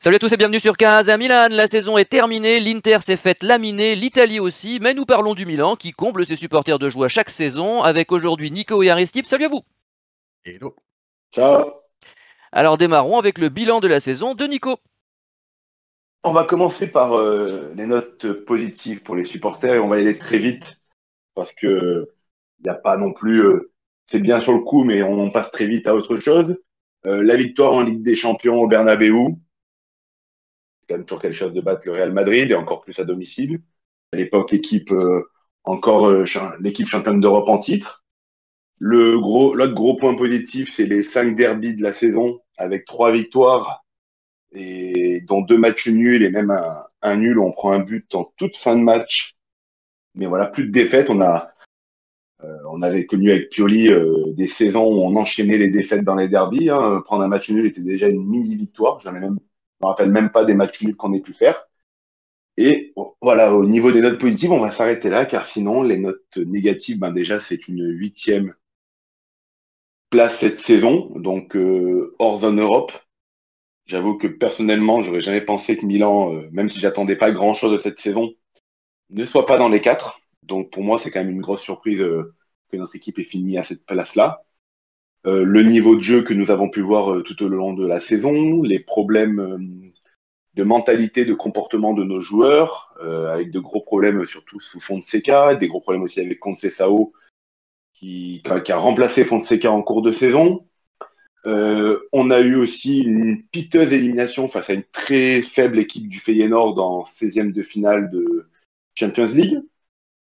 Salut à tous et bienvenue sur 15 à Milan. La saison est terminée, l'Inter s'est faite laminer, l'Italie aussi, mais nous parlons du Milan qui comble ses supporters de joie chaque saison avec aujourd'hui Nico et Aristide. Salut à vous. Hello. Ciao. Alors démarrons avec le bilan de la saison de Nico. On va commencer par les notes positives pour les supporters et on va y aller très vite parce que il n'y a pas non plus. C'est bien sur le coup, mais on passe très vite à autre chose. La victoire en Ligue des Champions au Bernabeu, c'est quand même toujours quelque chose de battre le Real Madrid et encore plus à domicile. À l'époque, l'équipe championne d'Europe en titre. L'autre gros point positif, c'est les 5 derbys de la saison avec 3 victoires et dont 2 matchs nuls et même un nul où on prend un but en toute fin de match. Mais voilà, plus de défaites. On avait connu avec Pioli des saisons où on enchaînait les défaites dans les derbies. Hein. Prendre un match nul était déjà une mini-victoire. Je me rappelle même pas des matchs nuls qu'on ait pu faire. Et voilà, au niveau des notes positives, on va s'arrêter là, car sinon, les notes négatives, déjà, c'est une 8e place cette saison, donc hors zone Europe. J'avoue que personnellement, j'aurais jamais pensé que Milan, même si j'attendais pas grand-chose de cette saison, ne soit pas dans les 4. Donc pour moi, c'est quand même une grosse surprise que notre équipe ait fini à cette place-là. Le niveau de jeu que nous avons pu voir tout au long de la saison, les problèmes de mentalité, de comportement de nos joueurs, avec de gros problèmes surtout sous Fonseca, des gros problèmes aussi avec Conceição qui a remplacé Fonseca en cours de saison. On a eu aussi une piteuse élimination face à une très faible équipe du Feyenoord en 16e de finale de Champions League,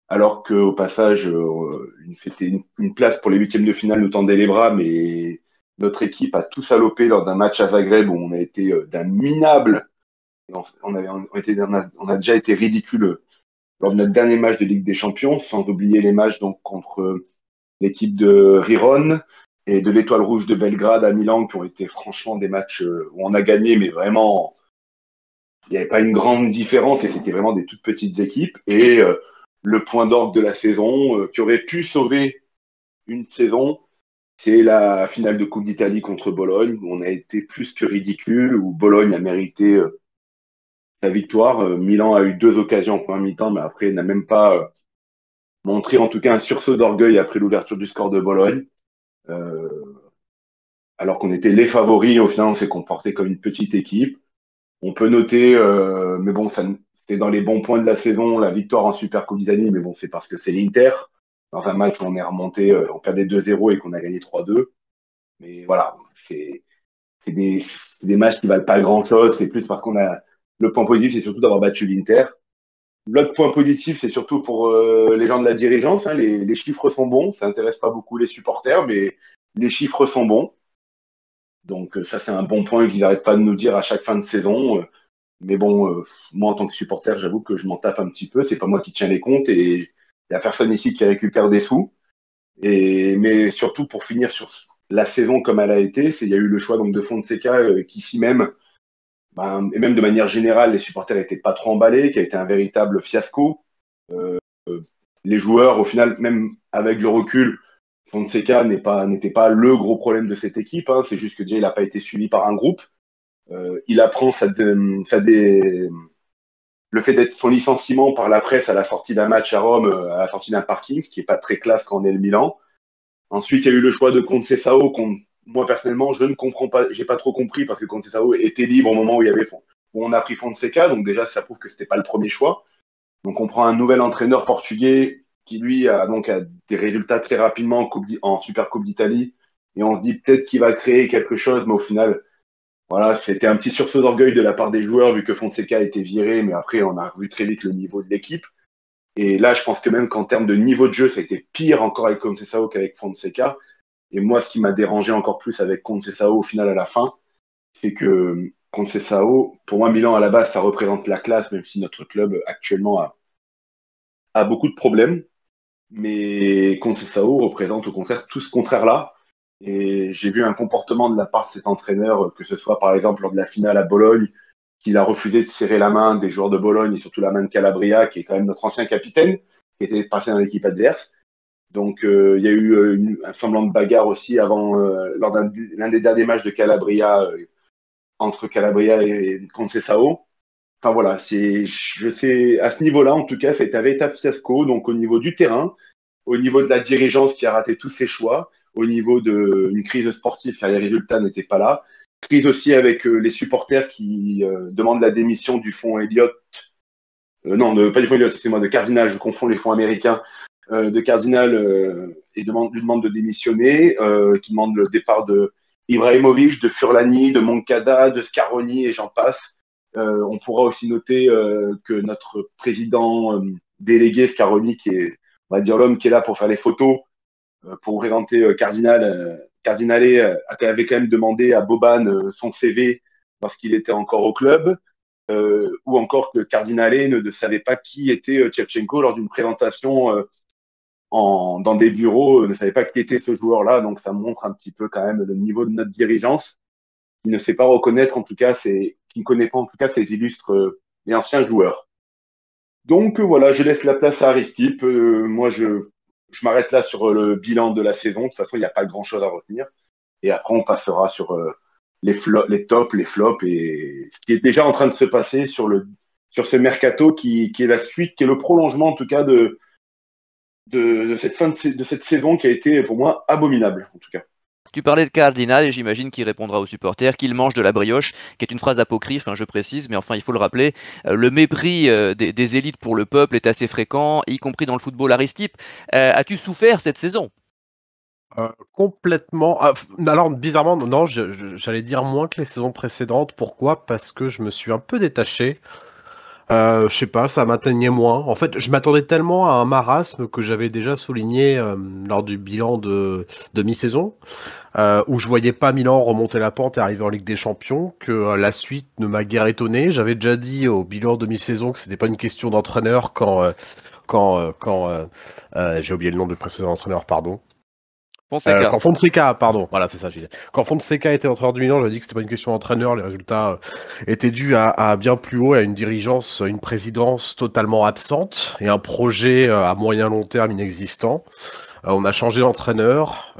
alors qu'au passage, une place pour les 8e de finale nous tendait les bras, mais notre équipe a tout salopé lors d'un match à Zagreb où on a été d'un minable. On a déjà été ridicule lors de notre dernier match de Ligue des Champions, sans oublier les matchs donc contre l'équipe de Riron et de l'Étoile Rouge de Belgrade à Milan, qui ont été franchement des matchs où on a gagné, mais vraiment, il n'y avait pas une grande différence et c'était vraiment des toutes petites équipes. Et le point d'orgue de la saison, qui aurait pu sauver une saison, c'est la finale de Coupe d'Italie contre Bologne, où on a été plus que ridicule, où Bologne a mérité sa victoire. Milan a eu 2 occasions en première mi-temps, mais après n'a même pas montré en tout cas un sursaut d'orgueil après l'ouverture du score de Bologne. Alors qu'on était les favoris, au final on s'est comporté comme une petite équipe. On peut noter, mais bon, c'était dans les bons points de la saison, la victoire en Super Coupe d'Italie, mais bon, c'est parce que c'est l'Inter. Dans un match où on est remonté, on perdait 2-0 et qu'on a gagné 3-2. Mais voilà, c'est des matchs qui valent pas grand-chose. C'est plus parce qu'on a... Le point positif, c'est surtout d'avoir battu l'Inter. L'autre point positif, c'est surtout pour les gens de la dirigeance. Hein, les chiffres sont bons. Ça intéresse pas beaucoup les supporters, mais les chiffres sont bons. Donc ça, c'est un bon point qu'ils n'arrêtent pas de nous dire à chaque fin de saison. Mais bon, moi, en tant que supporter, j'avoue que je m'en tape un petit peu. C'est pas moi qui tiens les comptes et il n'y a personne ici qui récupère des sous. Mais surtout, pour finir sur la saison comme elle a été, il y a eu le choix donc, de Fonseca qu'ici même, et même de manière générale, les supporters n'étaient pas trop emballés, qui a été un véritable fiasco. Les joueurs, au final, même avec le recul, Fonseca n'était pas le gros problème de cette équipe. Hein. C'est juste que déjà, il n'a pas été suivi par un groupe. Il apprend le fait d'être son licenciement par la presse à la sortie d'un match à Rome, à la sortie d'un parking, ce qui n'est pas très classe quand on est le Milan. Ensuite, il y a eu le choix de Conceição, moi personnellement, je ne comprends pas, j'ai pas trop compris parce que Conceição était libre au moment où on a pris Fonseca, donc déjà ça prouve que c'était pas le premier choix. Donc on prend un nouvel entraîneur portugais qui lui a des résultats très rapidement en Super Coupe d'Italie et on se dit peut-être qu'il va créer quelque chose, mais au final, voilà, c'était un petit sursaut d'orgueil de la part des joueurs vu que Fonseca a été viré, mais après on a revu très vite le niveau de l'équipe. Et là, je pense que même qu'en termes de niveau de jeu, ça a été pire encore avec Conceição qu'avec Fonseca. Et moi, ce qui m'a dérangé encore plus avec Conceição au final à la fin, c'est que Conceição, pour moi, Milan à la base, ça représente la classe, même si notre club actuellement a beaucoup de problèmes. Mais Conceição représente au contraire tout ce contraire-là. Et j'ai vu un comportement de la part de cet entraîneur, que ce soit par exemple lors de la finale à Bologne, qu'il a refusé de serrer la main des joueurs de Bologne et surtout la main de Calabria, qui est quand même notre ancien capitaine, qui était passé dans l'équipe adverse. Donc il y a eu un semblant de bagarre aussi lors d'un des derniers matchs de Calabria entre Calabria et Conceição. Enfin voilà, je sais, à ce niveau-là, en tout cas, ça a été un véritable fiasco. Donc au niveau du terrain, au niveau de la dirigeance qui a raté tous ses choix, au niveau d'une crise sportive car les résultats n'étaient pas là, crise aussi avec les supporters qui demandent la démission du fonds Elliott, pas du fonds Elliott, c'est moi, de Cardinal, je confonds les fonds américains, de Cardinal et lui demande de démissionner, qui demande le départ de Ibrahimovic, de Furlani, de Moncada, de Scaroni et j'en passe. On pourra aussi noter que notre président délégué Scaroni, qui est, on va dire, l'homme qui est là pour faire les photos, pour présenter Cardinale, avait quand même demandé à Boban son CV lorsqu'il était encore au club, ou encore que Cardinale ne savait pas qui était Shevchenko lors d'une présentation dans des bureaux, ne savait pas qui était ce joueur-là. Donc ça montre un petit peu quand même le niveau de notre dirigeance, qui ne sait pas reconnaître, en tout cas, qui ne connaît pas en tout cas ces illustres et anciens joueurs. Donc voilà, je laisse la place à Aristide. Moi, je m'arrête là sur le bilan de la saison. De toute façon, il n'y a pas grand-chose à retenir. Et après, on passera sur les tops, les flops et ce qui est déjà en train de se passer sur ce mercato qui est la suite, qui est le prolongement en tout cas de cette saison qui a été pour moi abominable en tout cas. Tu parlais de Cardinal et j'imagine qu'il répondra aux supporters qu'il mange de la brioche, qui est une phrase apocryphe, je précise, mais enfin il faut le rappeler. Le mépris des élites pour le peuple est assez fréquent, y compris dans le football. Aristipe, as-tu souffert cette saison? Complètement. Alors, bizarrement, non, j'allais dire moins que les saisons précédentes. Pourquoi? Parce que je me suis un peu détaché. Je sais pas, ça m'atteignait moins. En fait, je m'attendais tellement à un marasme que j'avais déjà souligné lors du bilan de mi-saison, où je voyais pas Milan remonter la pente et arriver en Ligue des Champions, que la suite ne m'a guère étonné. J'avais déjà dit au bilan de mi-saison que c'était pas une question d'entraîneur quand j'ai oublié le nom du précédent entraîneur, pardon. Fonseca. Quand Fonseca, pardon, voilà, c'est ça. Quand Fonseca était entraîneur du Milan, j'avais dit que c'était pas une question d'entraîneur. Les résultats étaient dus à bien plus haut, à une dirigeance, une présidence totalement absente et un projet à moyen long terme inexistant. On a changé d'entraîneur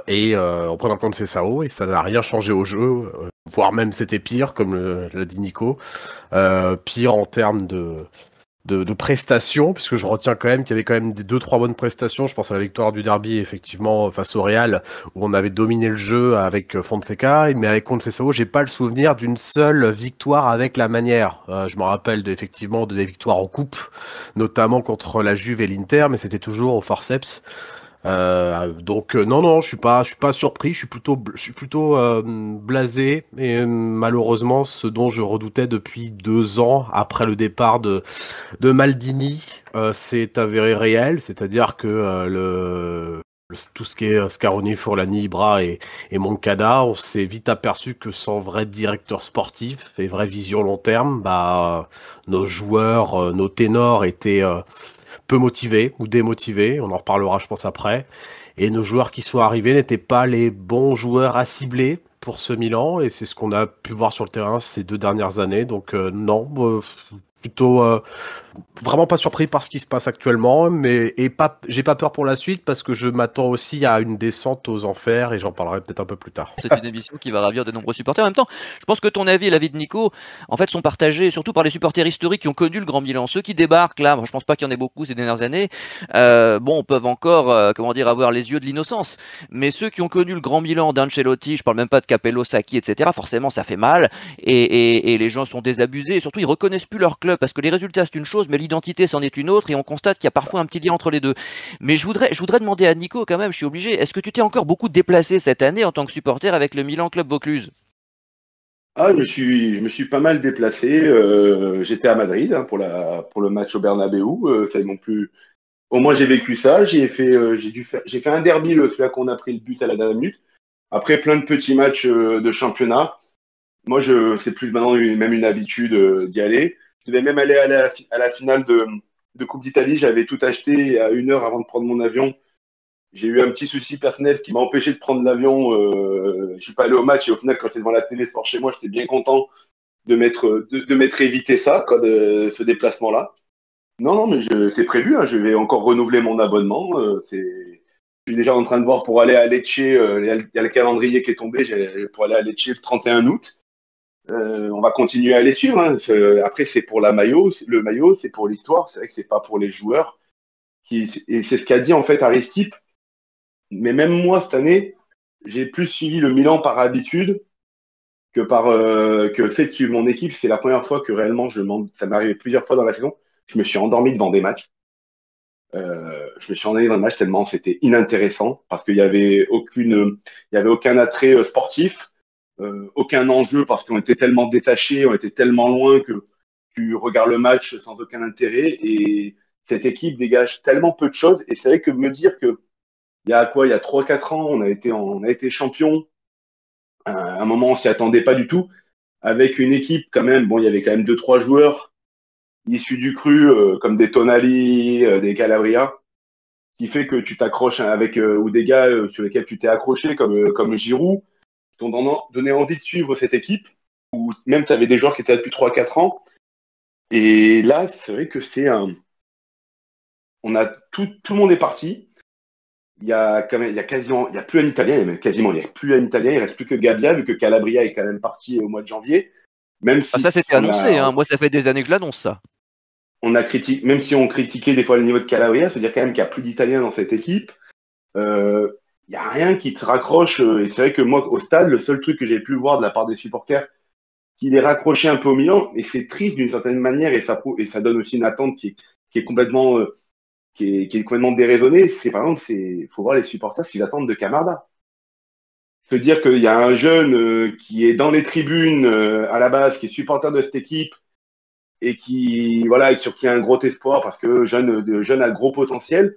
et en prenant compte Sao et ça n'a rien changé au jeu, voire même c'était pire, comme l'a dit Nico, pire en termes de prestations, puisque je retiens quand même qu'il y avait quand même 2-3 bonnes prestations. Je pense à la victoire du derby, effectivement, face au Real, où on avait dominé le jeu avec Fonseca, mais avec Conceição, j'ai pas le souvenir d'une seule victoire avec la manière. Je me rappelle effectivement des victoires en coupe, notamment contre la Juve et l'Inter, mais c'était toujours au forceps. Donc non, je suis pas surpris, je suis plutôt blasé et malheureusement ce dont je redoutais depuis 2 ans après le départ de Maldini s'est avéré réel, c'est-à-dire que tout ce qui est Scaroni, Furlani, Ibra et Moncada, on s'est vite aperçu que sans vrai directeur sportif et vraie vision long terme, nos joueurs, nos ténors étaient peu motivés ou démotivés, on en reparlera je pense après, et nos joueurs qui sont arrivés n'étaient pas les bons joueurs à cibler pour ce Milan, et c'est ce qu'on a pu voir sur le terrain ces 2 dernières années, donc non, plutôt vraiment pas surpris par ce qui se passe actuellement, j'ai pas peur pour la suite parce que je m'attends aussi à une descente aux enfers et j'en parlerai peut-être un peu plus tard. C'est une émission qui va ravir de nombreux supporters. En même temps, je pense que ton avis et l'avis de Nico, en fait, sont partagés surtout par les supporters historiques qui ont connu le Grand Milan. Ceux qui débarquent là, je pense pas qu'il y en ait beaucoup ces dernières années. Peuvent encore, avoir les yeux de l'innocence. Mais ceux qui ont connu le Grand Milan d'Ancelotti, je parle même pas de Capello, Sacchi, etc. Forcément, ça fait mal et les gens sont désabusés. Et surtout, ils reconnaissent plus leur club parce que les résultats c'est une chose, mais l'identité c'en est une autre et on constate qu'il y a parfois un petit lien entre les deux. Mais je voudrais demander à Nico quand même, je suis obligé, est-ce que tu t'es encore beaucoup déplacé cette année en tant que supporter avec le Milan Club Vaucluse? Je me suis pas mal déplacé. J'étais à Madrid pour le match au Bernabeu. Ça non plus. Au moins j'ai vécu ça. J'ai fait un derby, celui-là qu'on a pris le but à la dernière minute. Après plein de petits matchs de championnat. Moi, c'est plus maintenant même une habitude d'y aller. Je devais même aller à la finale de Coupe d'Italie. J'avais tout acheté à 1 heure avant de prendre mon avion. J'ai eu un petit souci personnel, ce qui m'a empêché de prendre l'avion. Je suis pas allé au match et au final, quand j'étais devant la télé fort chez moi, j'étais bien content de m'être évité ça, quoi, de ce déplacement-là. Non, mais c'est prévu. Je vais encore renouveler mon abonnement. Je suis déjà en train de voir pour aller à Lecce. Il y a le calendrier qui est tombé pour aller à Lecce le 31 août. On va continuer à les suivre. Hein. Après, c'est pour le maillot, c'est pour l'histoire. C'est vrai que c'est pas pour les joueurs. Et c'est ce qu'a dit en fait Aristip. Mais même moi cette année, j'ai plus suivi le Milan par habitude que le fait de suivre mon équipe. C'est la première fois que réellement ça m'est arrivé plusieurs fois dans la saison. Je me suis endormi devant des matchs. Je me suis endormi devant des matchs tellement c'était inintéressant parce qu'il y avait aucun attrait sportif. Aucun enjeu parce qu'on était tellement détachés, on était tellement loin que tu regardes le match sans aucun intérêt et cette équipe dégage tellement peu de choses et c'est vrai que me dire que il y a 3-4 ans, on a été champion, à un moment on s'y attendait pas du tout, avec une équipe quand même, bon il y avait quand même 2-3 joueurs issus du cru comme des Tonali, des Calabria, qui fait que tu t'accroches avec ou des gars sur lesquels tu t'es accroché comme Giroud t'ont donné envie de suivre cette équipe, ou même tu avais des joueurs qui étaient là depuis 3-4 ans. Et là, c'est vrai que on a tout le monde est parti. Il y a quand même, il y a plus un Italien, il n'y a plus un Italien, il reste plus que Gabbia, vu que Calabria est quand même parti au mois de janvier. Même si ça c'était annoncé, hein. Moi ça fait des années que je l'annonce ça. Même si on critiquait des fois le niveau de Calabria, c'est-à-dire quand même qu'il n'y a plus d'Italiens dans cette équipe. Il n'y a rien qui te raccroche. Et c'est vrai que moi, au stade, le seul truc que j'ai pu voir de la part des supporters, qu'il est raccroché un peu au Milan, et c'est triste d'une certaine manière, et ça donne aussi une attente qui est complètement déraisonnée. C'est par exemple, faut voir les supporters ce qu'ils attendent de Camarda. Se dire qu'il y a un jeune qui est dans les tribunes à la base, qui est supporter de cette équipe, et qui sur qui a un gros espoir parce que jeune a gros potentiel.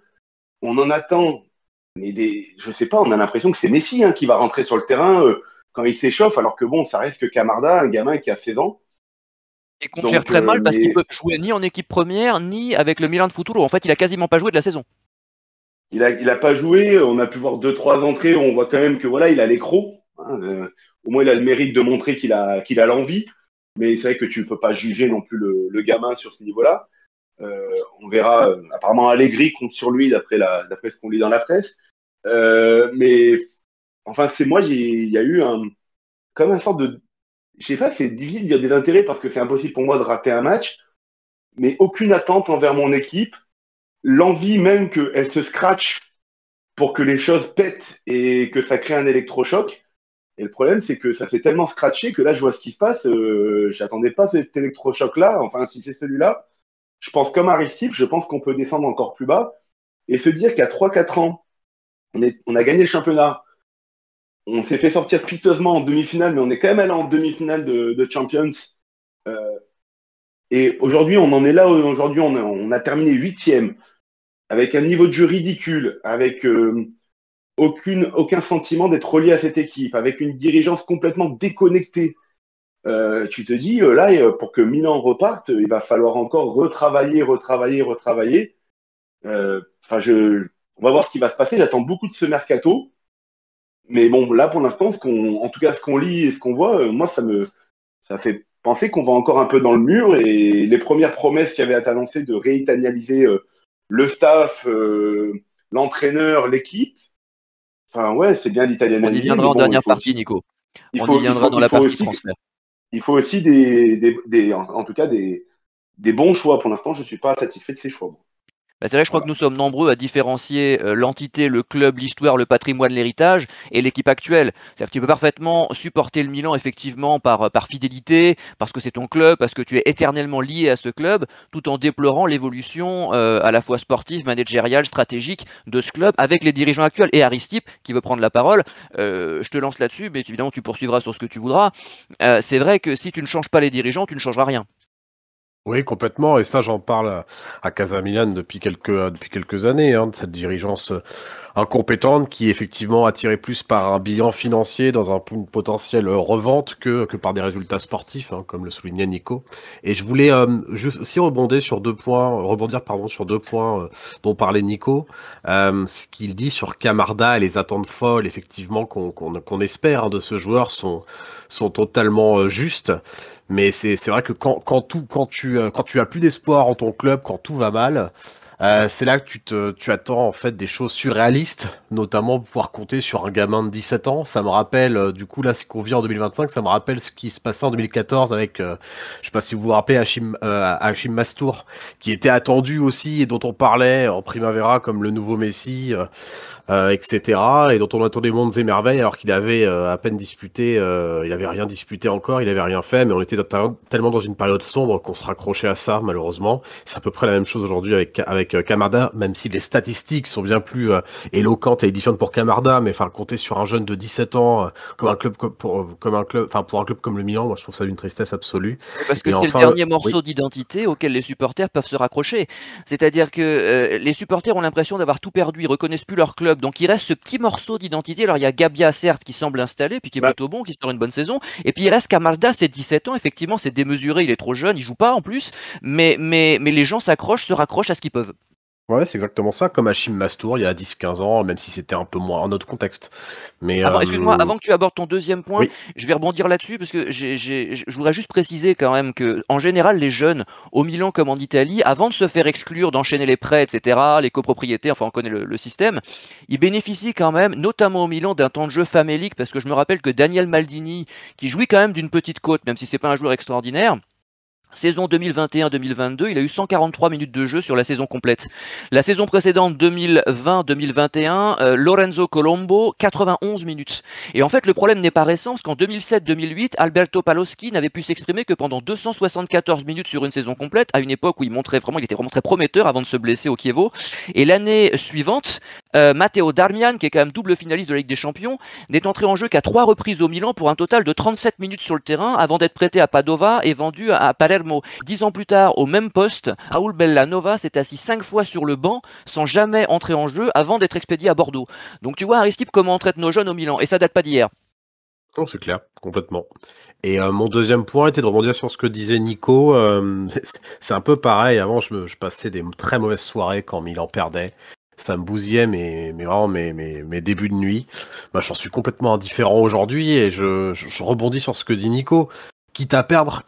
On en attend, mais je sais pas, on a l'impression que c'est Messi qui va rentrer sur le terrain quand il s'échauffe, alors que bon, ça reste que Camarda, un gamin qui a 16 ans. Et qu'on gère très mal parce qu'il peut jouer ni en équipe première, ni avec le Milan de Futuro. En fait, il a quasiment pas joué de la saison. Il a pas joué, on a pu voir 2-3 entrées, on voit quand même que voilà, il a l'écro. Au moins, il a le mérite de montrer qu'il a l'envie. Mais c'est vrai que tu peux pas juger non plus le gamin sur ce niveau-là. On verra. Apparemment, Allegri compte sur lui d'après ce qu'on lit dans la presse. Mais enfin, il y a eu comme un sorte de, je sais pas, c'est difficile de dire des intérêts parce que c'est impossible pour moi de rater un match, mais aucune attente envers mon équipe, l'envie même qu'elle se scratche pour que les choses pètent et que ça crée un électrochoc. Et le problème, c'est que ça fait tellement scratcher que là, je vois ce qui se passe. J'attendais pas cet électrochoc-là. Enfin, si c'est celui-là, je pense comme Aristip, je pense qu'on peut descendre encore plus bas et se dire qu'à 3-4 ans, on a gagné le championnat. On s'est fait sortir piteusement en demi-finale, mais on est quand même allé en demi-finale de Champions. Et aujourd'hui, on en est là. Aujourd'hui, on a terminé 8e, avec un niveau de jeu ridicule, avec aucun sentiment d'être relié à cette équipe, avec une dirigeance complètement déconnectée. Tu te dis, là, pour que Milan reparte, il va falloir encore retravailler. On va voir ce qui va se passer. J'attends beaucoup de ce mercato. Mais bon, là, pour l'instant, en tout cas, ce qu'on lit et ce qu'on voit, moi, ça fait penser qu'on va encore un peu dans le mur. Et les premières promesses qui avaient été annoncées de réitalianiser le staff, l'entraîneur, l'équipe, enfin, ouais, c'est bien l'italianiser. On y viendra en dernière partie, Nico. On y viendra dans la partie transfert. Il faut aussi en tout cas, des bons choix. Pour l'instant, je ne suis pas satisfait de ces choix. C'est vrai, je crois que nous sommes nombreux à différencier l'entité, le club, l'histoire, le patrimoine, l'héritage et l'équipe actuelle. C'est-à-dire que tu peux parfaitement supporter le Milan effectivement par fidélité, parce que c'est ton club, parce que tu es éternellement lié à ce club, tout en déplorant l'évolution à la fois sportive, managériale, stratégique de ce club avec les dirigeants actuels. Et Aristip, qui veut prendre la parole, je te lance là-dessus, mais évidemment tu poursuivras sur ce que tu voudras. C'est vrai que si tu ne changes pas les dirigeants, tu ne changeras rien. Oui, complètement. Et ça, j'en parle à Casa Milan depuis quelques années, de cette dirigeance incompétente qui effectivement attirée plus par un bilan financier dans une potentielle revente que par des résultats sportifs, comme le soulignait Nico. Et je voulais juste aussi rebondir sur deux points dont parlait Nico. Ce qu'il dit sur Camarda et les attentes folles, effectivement, qu'on espère de ce joueur sont totalement justes. Mais c'est vrai que quand tu as plus d'espoir en ton club, quand tout va mal, C'est là que tu attends en fait des choses surréalistes, notamment pouvoir compter sur un gamin de 17 ans. Ça me rappelle, du coup là, c'est qu'on vit en 2025, ça me rappelle ce qui se passait en 2014 avec, je sais pas si vous vous rappelez, Hachim Mastour, qui était attendu aussi et dont on parlait en Primavera comme le nouveau Messi. Etc. Et dont on attendait mondes et merveilles alors qu'il avait à peine disputé, il avait rien disputé encore, il avait rien fait, mais on était tellement dans une période sombre qu'on se raccrochait à ça malheureusement. C'est à peu près la même chose aujourd'hui avec Camarda, même si les statistiques sont bien plus éloquentes et édifiantes pour Camarda, mais enfin compter sur un jeune de 17 ans comme un club comme un club, enfin pour un club comme le Milan, moi je trouve ça d'une tristesse absolue. Parce que Et c'est le enfin, dernier oui. morceau d'identité auquel les supporters peuvent se raccrocher. C'est-à-dire que les supporters ont l'impression d'avoir tout perdu, ils reconnaissent plus leur club, donc il reste ce petit morceau d'identité. Alors il y a Gabia certes qui semble installé, puis qui est Bah, plutôt bon, qui sort une bonne saison, et puis il reste Camarda, c'est 17 ans, effectivement c'est démesuré, il est trop jeune, il joue pas en plus, mais les gens s'accrochent, se raccrochent à ce qu'ils peuvent. Ouais, c'est exactement ça, comme Hachim Mastour il y a 10-15 ans, même si c'était un peu moins un autre contexte. Mais Excuse-moi, avant que tu abordes ton deuxième point, oui. je vais rebondir là-dessus parce que je voudrais juste préciser quand même que, en général, les jeunes, au Milan comme en Italie, avant de se faire exclure, d'enchaîner les prêts, etc., les copropriétés, enfin on connaît le système, ils bénéficient quand même, notamment au Milan, d'un temps de jeu famélique parce que je me rappelle que Daniel Maldini, qui jouit quand même d'une petite côte, même si c'est pas un joueur extraordinaire, saison 2021-2022, il a eu 143 minutes de jeu sur la saison complète. La saison précédente, 2020-2021, Lorenzo Colombo, 91 minutes. Et en fait, le problème n'est pas récent, parce qu'en 2007-2008, Alberto Paloschi n'avait pu s'exprimer que pendant 274 minutes sur une saison complète, à une époque où il était vraiment très prometteur avant de se blesser au Chievo. Et l'année suivante, Matteo Darmian, qui est quand même double finaliste de la Ligue des Champions, n'est entré en jeu qu'à 3 reprises au Milan pour un total de 37 minutes sur le terrain avant d'être prêté à Padova et vendu à Palermo. 10 ans plus tard, au même poste, Raúl Bellanova s'est assis 5 fois sur le banc sans jamais entrer en jeu avant d'être expédié à Bordeaux. Donc tu vois, Aristide, comment on traite nos jeunes au Milan. Et ça date pas d'hier. Non, c'est clair, complètement. Et mon deuxième point était de rebondir sur ce que disait Nico. C'est un peu pareil. Avant, je passais des très mauvaises soirées quand Milan perdait. Ça me bousillait vraiment mes débuts de nuit. Bah, j'en suis complètement indifférent aujourd'hui et je rebondis sur ce que dit Nico. Quitte à perdre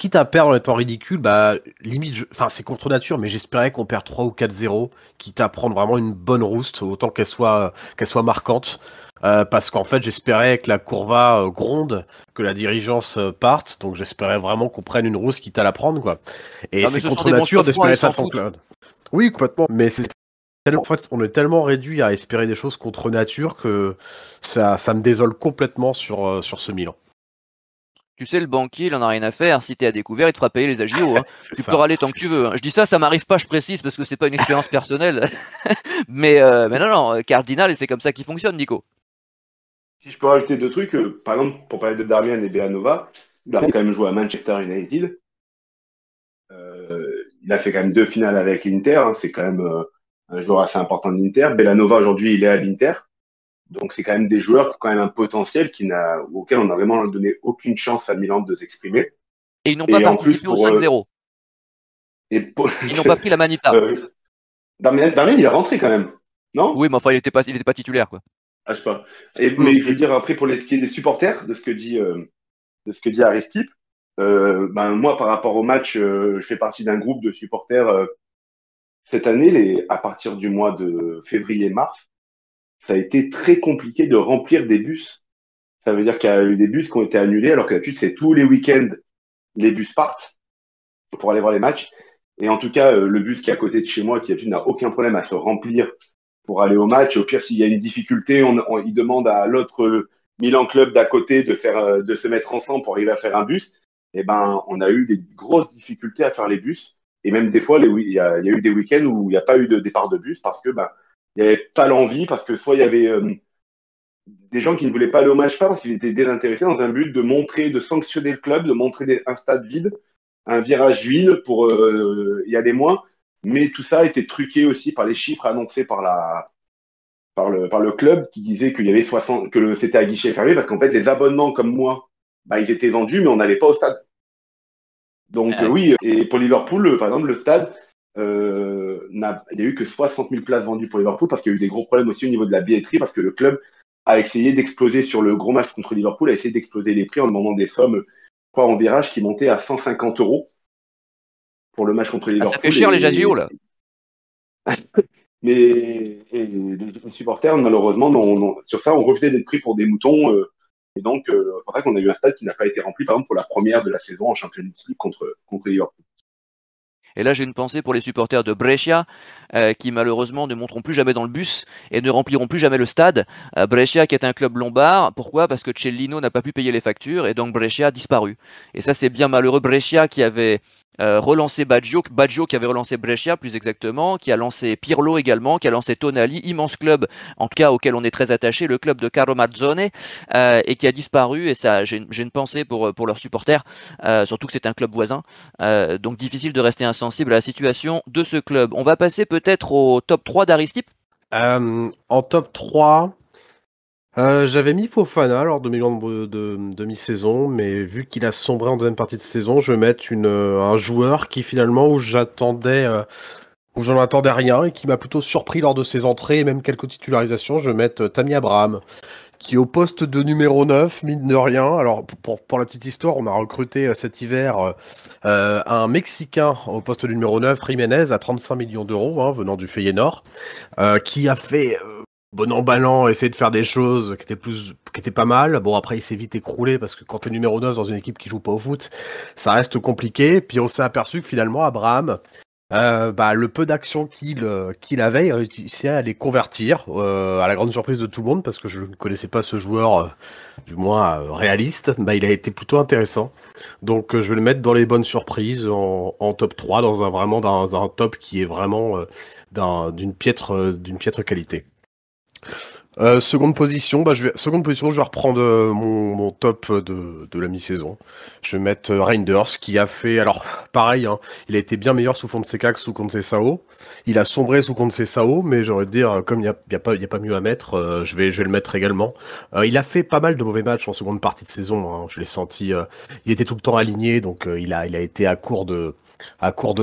en étant ridicule, bah limite, enfin c'est contre nature, mais j'espérais qu'on perd 3 ou 4-0, quitte à prendre vraiment une bonne rouste, autant qu'elle soit marquante. Parce qu'en fait, j'espérais que la courva gronde, que la dirigeance parte, donc j'espérais vraiment qu'on prenne une rousse quitte à la prendre, quoi. Et Ah, mais c'est ce sont contre des nature monstres froids, d'espérer ils ça s'en sans foutent. Claude. Oui, complètement, mais c'est tellement, en fait, on est tellement réduit à espérer des choses contre nature que ça me désole complètement sur ce Milan. Tu sais, le banquier, il en a rien à faire. Si t'es à découvert, il te fera payer les agios. Hein. C'est Tu peux ça, râler tant que c'est tu ça. veux. Hein. Je dis ça, ça m'arrive pas, je précise, parce que c'est pas une expérience personnelle. Mais non, non, Cardinal, et c'est comme ça qu'il fonctionne, Nico. Si je peux rajouter deux trucs, par exemple, pour parler de Darmian et Belanova, il a quand même joué à Manchester United. Il a fait quand même deux finales avec l'Inter. Hein. C'est quand même un joueur assez important de l'Inter. Belanova, aujourd'hui, il est à l'Inter. Donc, c'est quand même des joueurs qui ont quand même un potentiel auquel on n'a vraiment donné aucune chance à Milan de s'exprimer. Et ils n'ont pas Et en plus, participé au pour, 5-0. et pour Ils n'ont pas pris la Manita. Darmian, il est rentré quand même, non? Oui, mais enfin, il était pas titulaire, quoi. Ah, je sais pas. Hmm. Mais je veux dire, après, pour ce qui est des supporters, de ce que dit Aristide, ben, moi, par rapport au match, je fais partie d'un groupe de supporters cette année, à partir du mois de février-mars, ça a été très compliqué de remplir des bus. Ça veut dire qu'il y a eu des bus qui ont été annulés, alors que d'habitude, c'est tous les week-ends, les bus partent pour aller voir les matchs. Et en tout cas, le bus qui est à côté de chez moi, qui d'habitude n'a aucun problème à se remplir pour aller au match. Au pire, s'il y a une difficulté, il demande à l'autre Milan Club d'à côté de se mettre ensemble pour arriver à faire un bus. Et ben, on a eu des grosses difficultés à faire les bus. Et même des fois, il y a eu des week-ends où il n'y a pas eu de départ de bus parce que ben, il n'y avait pas l'envie, parce que soit il y avait des gens qui ne voulaient pas aller au match, pas parce qu'ils étaient désintéressés, dans un but de montrer, de sanctionner le club, de montrer un stade vide, un virage vide pour y aller moins. Mais tout ça a été truqué aussi par les chiffres annoncés par le club qui disait qu'il y avait 60, c'était à guichet fermé parce qu'en fait, les abonnements comme moi, bah, ils étaient vendus, mais on n'allait pas au stade. Donc, Ouais. oui, et pour Liverpool, par exemple, le stade, il n'y a eu que 60 000 places vendues pour Liverpool parce qu'il y a eu des gros problèmes aussi au niveau de la billetterie parce que le club a essayé d'exploser sur le gros match contre Liverpool, a essayé d'exploser les prix en demandant des sommes, quoi, en virage qui montaient à 150 € pour le match contre Ah, ça fait Liverpool. cher les Agios, là. Mais les supporters, malheureusement, sur ça, ont refusé d'être pris pour des moutons. Et donc, c'est vrai qu'on a eu un stade qui n'a pas été rempli, par exemple, pour la première de la saison en Champions League contre Liverpool. Et là, j'ai une pensée pour les supporters de Brescia, qui malheureusement ne monteront plus jamais dans le bus et ne rempliront plus jamais le stade. Brescia, qui est un club lombard, pourquoi? Parce que Cellino n'a pas pu payer les factures et donc Brescia a disparu. Et ça, c'est bien malheureux. Brescia qui avait relancé Baggio qui avait relancé Brescia plus exactement, qui a lancé Pirlo également, qui a lancé Tonali, immense club, en tout cas auquel on est très attaché, le club de Carlo Mazzone, et qui a disparu. Et ça, j'ai une pensée pour leurs supporters, surtout que c'est un club voisin. Donc difficile de rester insensible à la situation de ce club. On va passer peut-être au top 3 d'Aristipe. En top 3, j'avais mis Fofana lors de mes de mi-saison, mais vu qu'il a sombré en deuxième partie de saison, je vais mettre un joueur qui finalement où j'en attendais rien et qui m'a plutôt surpris lors de ses entrées et même quelques titularisations. Je vais mettre Tammy Abraham, qui est au poste de numéro 9, mine de rien. Alors, pour la petite histoire, on a recruté cet hiver un Mexicain au poste de numéro 9, Jiménez, à 35 millions d'euros, hein, venant du Feyenoord, qui a fait bon an ballant, essayer de faire des choses qui étaient pas mal. Bon, après, il s'est vite écroulé parce que quand t'es numéro 9 dans une équipe qui joue pas au foot, ça reste compliqué. Puis on s'est aperçu que finalement, Abraham, le peu d'actions qu'il avait, il réussissait à les convertir, à la grande surprise de tout le monde, parce que je ne connaissais pas ce joueur, du moins réaliste. Il a été plutôt intéressant. Donc je vais le mettre dans les bonnes surprises, en top 3, vraiment dans un top qui est vraiment d'une piètre qualité. Seconde position, je vais reprendre mon top de la mi-saison. Je vais mettre Reinders qui a fait, alors pareil, hein, il a été bien meilleur sous Fonseca que sous Conceição. Il a sombré sous Conceição, mais j'ai envie de dire, comme il y a pas mieux à mettre, je vais le mettre également. Il a fait pas mal de mauvais matchs en seconde partie de saison, hein, je l'ai senti, il était tout le temps aligné, donc il a été à court de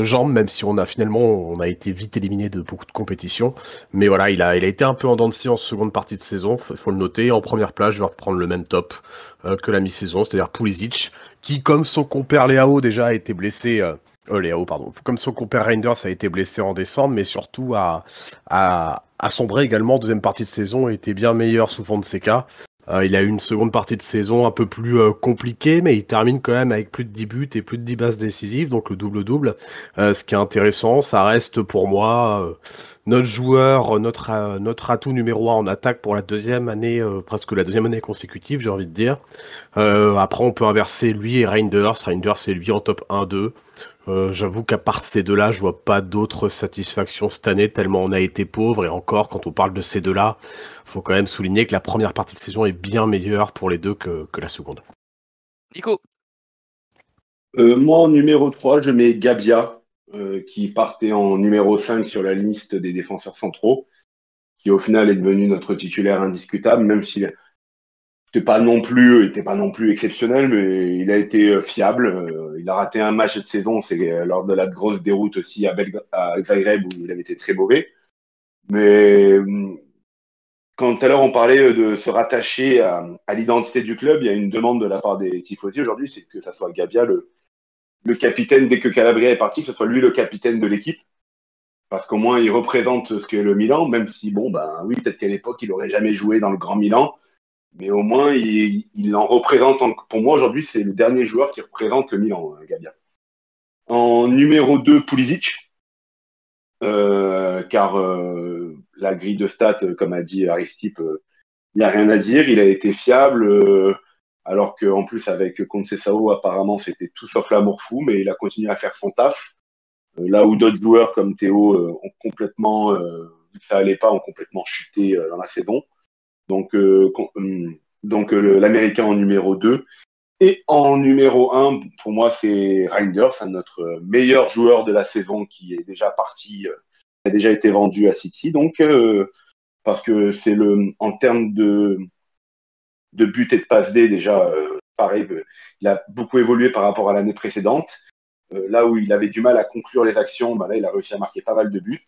jambes, même si on a été vite éliminé de beaucoup de compétitions. Mais voilà, il a été un peu en dents de scie en seconde partie de saison, faut le noter. En première place, je vais reprendre le même top que la mi-saison, c'est-à-dire Pulisic, qui, comme son compère Leao, déjà a été blessé. Leao, pardon. Comme son compère Reinders a été blessé en décembre, mais surtout a sombré également en deuxième partie de saison et était bien meilleur sous Fonseca. Il a eu une seconde partie de saison un peu plus compliquée, mais il termine quand même avec plus de 10 buts et plus de 10 passes décisives, donc le double-double. Ce qui est intéressant, ça reste pour moi notre joueur, notre atout numéro 1 en attaque pour la deuxième année, presque la deuxième année consécutive, j'ai envie de dire. Après, on peut inverser lui et Reinders. Reinders, c'est lui en top 1-2. J'avoue qu'à part ces deux-là, je vois pas d'autres satisfactions cette année, tellement on a été pauvre. Et encore, quand on parle de ces deux-là, faut quand même souligner que la première partie de saison est bien meilleure pour les deux que la seconde. Nico. Moi, en numéro 3, je mets Gabia, qui partait en numéro 5 sur la liste des défenseurs centraux, qui au final est devenu notre titulaire indiscutable, même s'il était pas non plus exceptionnel, mais il a été fiable. Il a raté un match de saison, c'est lors de la grosse déroute aussi à Zagreb où il avait été très mauvais. Mais quand tout à l'heure on parlait de se rattacher à l'identité du club, il y a une demande de la part des tifosi aujourd'hui, c'est que ça soit Gabia le capitaine dès que Calabria est parti, que ce soit lui le capitaine de l'équipe. Parce qu'au moins il représente ce qu'est le Milan, même si oui, peut-être qu'à l'époque il aurait jamais joué dans le Grand Milan. Mais au moins, il en représente. Pour moi, aujourd'hui, c'est le dernier joueur qui représente le Milan, Gabia. En numéro 2, Pulisic, car la grille de stats, comme a dit Aristipe, il n'y a rien à dire. Il a été fiable, alors qu'en plus, avec Conceição, apparemment, c'était tout sauf l'amour fou, mais il a continué à faire son taf. Là où d'autres joueurs comme Théo ont complètement, vu que ça allait pas, ont complètement chuté dans la saison. Donc l'Américain en numéro 2. Et en numéro 1, pour moi, c'est Reinders, notre meilleur joueur de la saison qui est déjà parti, a déjà été vendu à City. Donc, parce que c'est en termes de but et de passe D, déjà, pareil, il a beaucoup évolué par rapport à l'année précédente. Là où il avait du mal à conclure les actions, là, il a réussi à marquer pas mal de buts.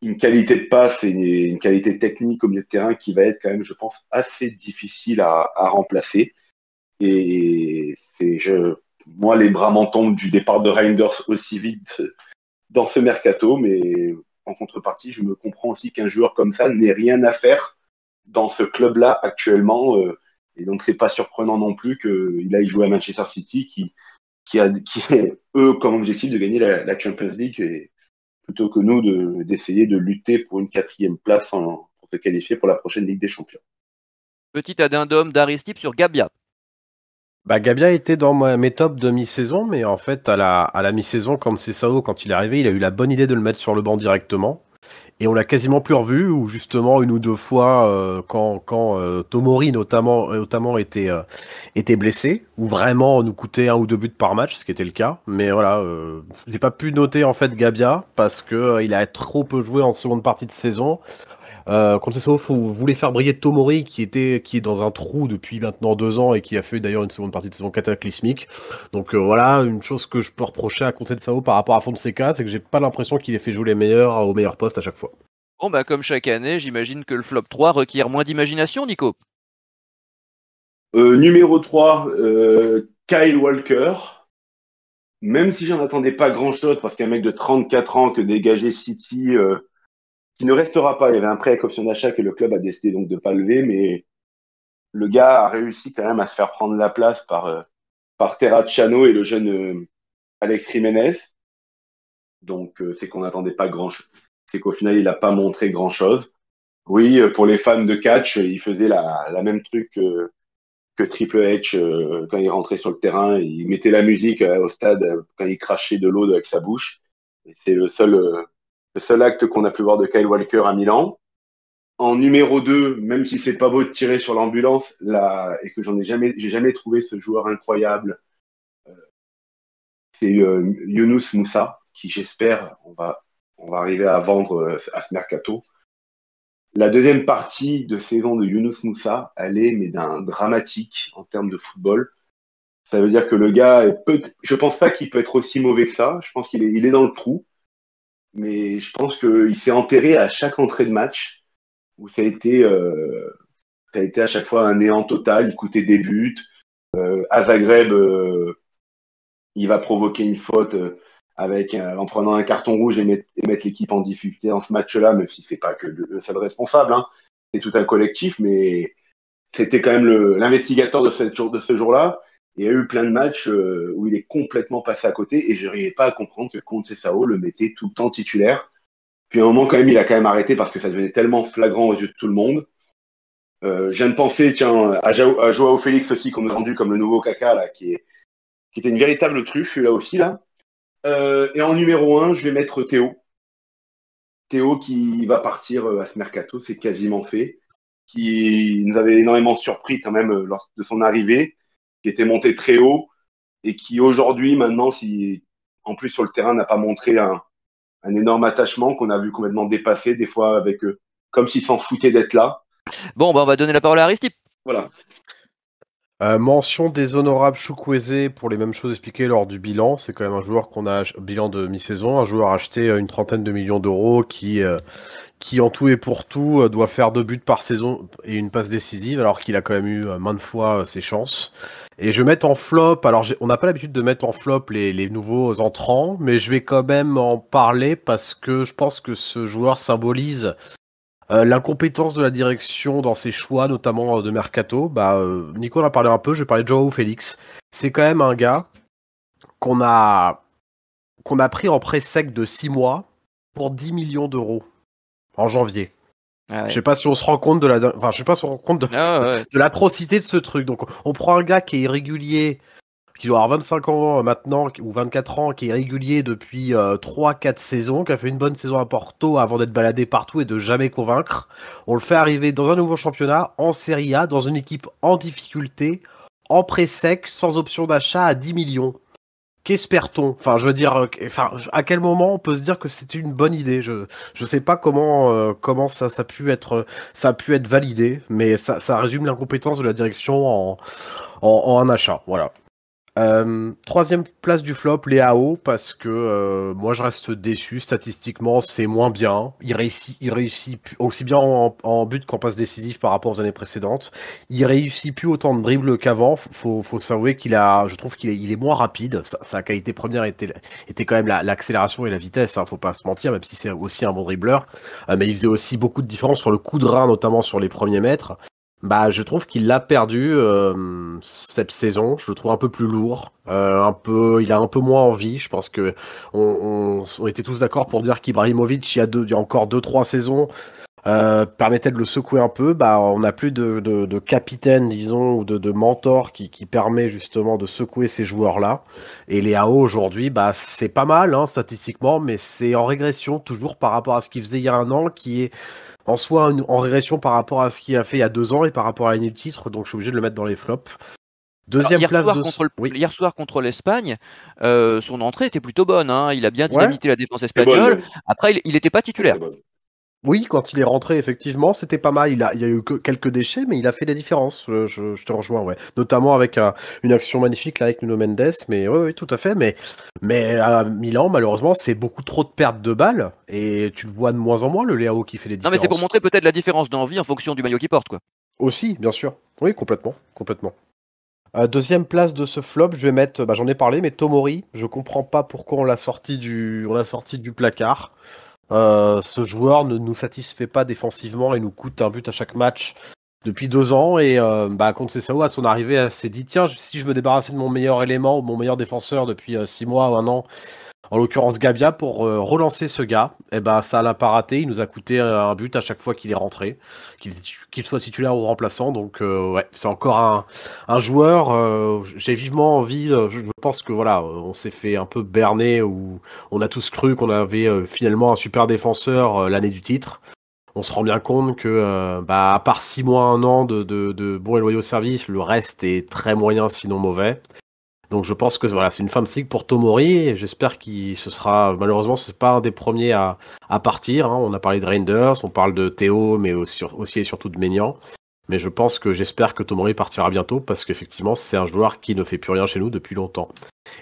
Une qualité de passe et une qualité technique au milieu de terrain qui va être quand même, je pense, assez difficile à remplacer. Et moi, les bras m'en tombent du départ de Reinders aussi vite dans ce mercato, mais en contrepartie, je me comprends aussi qu'un joueur comme ça n'ait rien à faire dans ce club-là actuellement. Et donc, c'est pas surprenant non plus qu'il aille jouer à Manchester City, qui a eux comme objectif de gagner la Champions League, et plutôt que nous d'essayer de lutter pour une 4e place pour se qualifier pour la prochaine Ligue des Champions. Petit addendum d'Aristide sur Gabia. Bah, Gabia était dans mes tops de mi-saison, mais en fait, à la mi-saison, quand il est arrivé, il a eu la bonne idée de le mettre sur le banc directement. Et on l'a quasiment plus revu, ou justement une ou deux fois, quand Tomori notamment était blessé, ou vraiment nous coûtait 1 ou 2 buts par match, ce qui était le cas. Mais voilà, j'ai pas pu noter en fait Gabia, parce que il a trop peu joué en seconde partie de saison. Contre Sassuolo, voulait faire briller Tomori, qui est dans un trou depuis maintenant 2 ans et qui a fait d'ailleurs une seconde partie de saison cataclysmique. Donc voilà, une chose que je peux reprocher à Conceição par rapport à Fonseca, c'est que j'ai pas l'impression qu'il ait fait jouer les meilleurs au meilleur poste à chaque fois. Bon, bah, comme chaque année, j'imagine que le flop 3 requiert moins d'imagination, Nico. Numéro 3, Kyle Walker. Même si j'en attendais pas grand-chose, parce qu'un mec de 34 ans que dégageait City, qui ne restera pas, il y avait un prêt avec option d'achat que le club a décidé donc de pas lever, mais le gars a réussi quand même à se faire prendre la place par Terracciano et le jeune Alex Jiménez. Donc c'est qu'on n'attendait pas grand-chose. C'est qu'au final, il n'a pas montré grand-chose. Oui, pour les fans de catch, il faisait la même truc que Triple H quand il rentrait sur le terrain. Il mettait la musique au stade quand il crachait de l'eau avec sa bouche. Et c'est le seul acte qu'on a pu voir de Kyle Walker à Milan. En numéro 2, même si c'est pas beau de tirer sur l'ambulance, et que j'ai jamais trouvé ce joueur incroyable, c'est Younous Moussa, qui j'espère on va arriver à vendre à ce mercato. La deuxième partie de saison de Younous Moussa, elle est mais d'un dramatique en termes de football. Ça veut dire que le gars, je pense pas qu'il peut être aussi mauvais que ça. Je pense il est dans le trou, mais je pense qu'il s'est enterré à chaque entrée de match où ça a été à chaque fois un néant total. Il coûtait des buts. À Zagreb, il va provoquer une faute en prenant un carton rouge et mettre l'équipe en difficulté dans ce match-là, même si c'est pas que le seul responsable, hein. C'est tout un collectif, mais c'était quand même l'investigateur de ce jour-là. Il y a eu plein de matchs où il est complètement passé à côté et je n'arrivais pas à comprendre que Conceição le mettait tout le temps titulaire. Puis à un moment, quand même, il a quand même arrêté parce que ça devenait tellement flagrant aux yeux de tout le monde. Je viens de penser, tiens, à Joao Félix aussi, qu'on a vendu comme le nouveau Kaka, là, qui était une véritable truffe, là aussi, là. Et en numéro 1, je vais mettre Théo. Théo qui va partir à ce mercato, c'est quasiment fait. Qui nous avait énormément surpris quand même lors de son arrivée, qui était monté très haut et qui aujourd'hui, maintenant, si en plus sur le terrain n'a pas montré un énorme attachement, qu'on a vu complètement dépassé, des fois avec comme s'il s'en foutait d'être là. Bon, bah, on va donner la parole à Aristide. Voilà. Mention déshonorable Chukwueze pour les mêmes choses expliquées lors du bilan. C'est quand même un joueur bilan de mi-saison, un joueur acheté une 30aine de millions d'euros qui en tout et pour tout doit faire 2 buts par saison et une passe décisive, alors qu'il a quand même eu maintes fois ses chances. Et je vais mettre en flop, alors on n'a pas l'habitude de mettre en flop les nouveaux entrants, mais je vais quand même en parler parce que je pense que ce joueur symbolise l'incompétence de la direction dans ses choix, notamment de mercato. Nico en a parlé un peu, je vais parler de Joao Félix. C'est quand même un gars qu'on a pris en prêt sec de 6 mois pour 10 millions d'euros en janvier. Ah ouais. Je sais pas si on se rend compte de l'atrocité de ce truc. Donc on prend un gars qui est irrégulier, qui doit avoir 25 ans maintenant, ou 24 ans, qui est régulier depuis 3-4 saisons, qui a fait une bonne saison à Porto avant d'être baladé partout et de jamais convaincre. On le fait arriver dans un nouveau championnat, en Serie A, dans une équipe en difficulté, en prêt sec, sans option d'achat à 10 millions. Qu'espère-t-on ? Enfin, je veux dire, à quel moment on peut se dire que c'était une bonne idée ? Je sais pas comment ça a pu être validé, mais ça résume l'incompétence de la direction en un achat. Voilà. Troisième place du flop, Léao, parce que moi je reste déçu. Statistiquement, c'est moins bien. Il réussit aussi bien en but qu'en passe décisive par rapport aux années précédentes. Il réussit plus autant de dribbles qu'avant. Faut s'avouer je trouve qu'il est moins rapide. Sa qualité première était quand même l'accélération et la vitesse. Faut pas se mentir, même si c'est aussi un bon dribbleur. Mais il faisait aussi beaucoup de différence sur le coup de rein, notamment sur les premiers mètres. Bah, je trouve qu'il l'a perdu cette saison. Je le trouve un peu plus lourd, il a un peu moins envie. Je pense que on était tous d'accord pour dire qu'Ibrahimovic, il y a encore 2-3 saisons, permettait de le secouer un peu. Bah, on n'a plus de capitaine, disons, ou de mentor qui permet justement de secouer ces joueurs-là. Et Léao aujourd'hui, bah, c'est pas mal hein, statistiquement, mais c'est en régression toujours par rapport à ce qu'il faisait il y a un an, qui est en soi en régression par rapport à ce qu'il a fait il y a 2 ans et par rapport à l'année du titre, donc je suis obligé de le mettre dans les flops. Alors, Deuxième place de... Oui. hier soir contre l'Espagne, son entrée était plutôt bonne, hein. Il a bien Ouais, dynamité la défense Très bonne espagnole. même. Après, il n'était pas Très titulaire. très bonne. oui, quand il est rentré, effectivement, c'était pas mal. Il y a eu quelques déchets, mais il a fait la différence. Je te rejoins, ouais. Notamment avec une action magnifique là avec Nuno Mendes. Mais oui, oui, tout à fait. Mais à Milan, malheureusement, c'est beaucoup trop de pertes de balles. Et tu le vois de moins en moins, le Léao qui fait les Non, mais c'est pour différences. montrer peut-être la différence d'envie en fonction du maillot qu'il porte, quoi. Aussi, bien sûr. Oui, complètement. Complètement. Deuxième place de ce flop, je vais mettre, bah, j'en ai parlé, mais Tomori, je comprends pas pourquoi on l'a sorti du placard. Ce joueur ne nous satisfait pas défensivement et nous coûte un but à chaque match depuis 2 ans. Et bah, contre Sessao, à son arrivée, elle s'est dit tiens, si je me débarrassais de mon meilleur élément ou mon meilleur défenseur depuis 6 mois ou un an, en l'occurrence Gabia, pour relancer ce gars, et ben ça l'a pas raté. Il nous a coûté un but à chaque fois qu'il est rentré, qu'il soit titulaire ou remplaçant. Donc ouais, c'est encore un joueur. J'ai vivement envie. Je pense que voilà, on s'est fait un peu berner ou on a tous cru qu'on avait finalement un super défenseur l'année du titre. On se rend bien compte que, bah, à part 6 mois, un an de bons et loyaux services, le reste est très moyen, sinon mauvais. Donc je pense que voilà, c'est une fin de cycle pour Tomori et j'espère qu'il ce sera malheureusement c'est pas un des premiers à partir. Hein. On a parlé de Reinders, on parle de Théo, mais aussi et surtout de Maignan. Mais j'espère que Tomori partira bientôt parce qu'effectivement c'est un joueur qui ne fait plus rien chez nous depuis longtemps.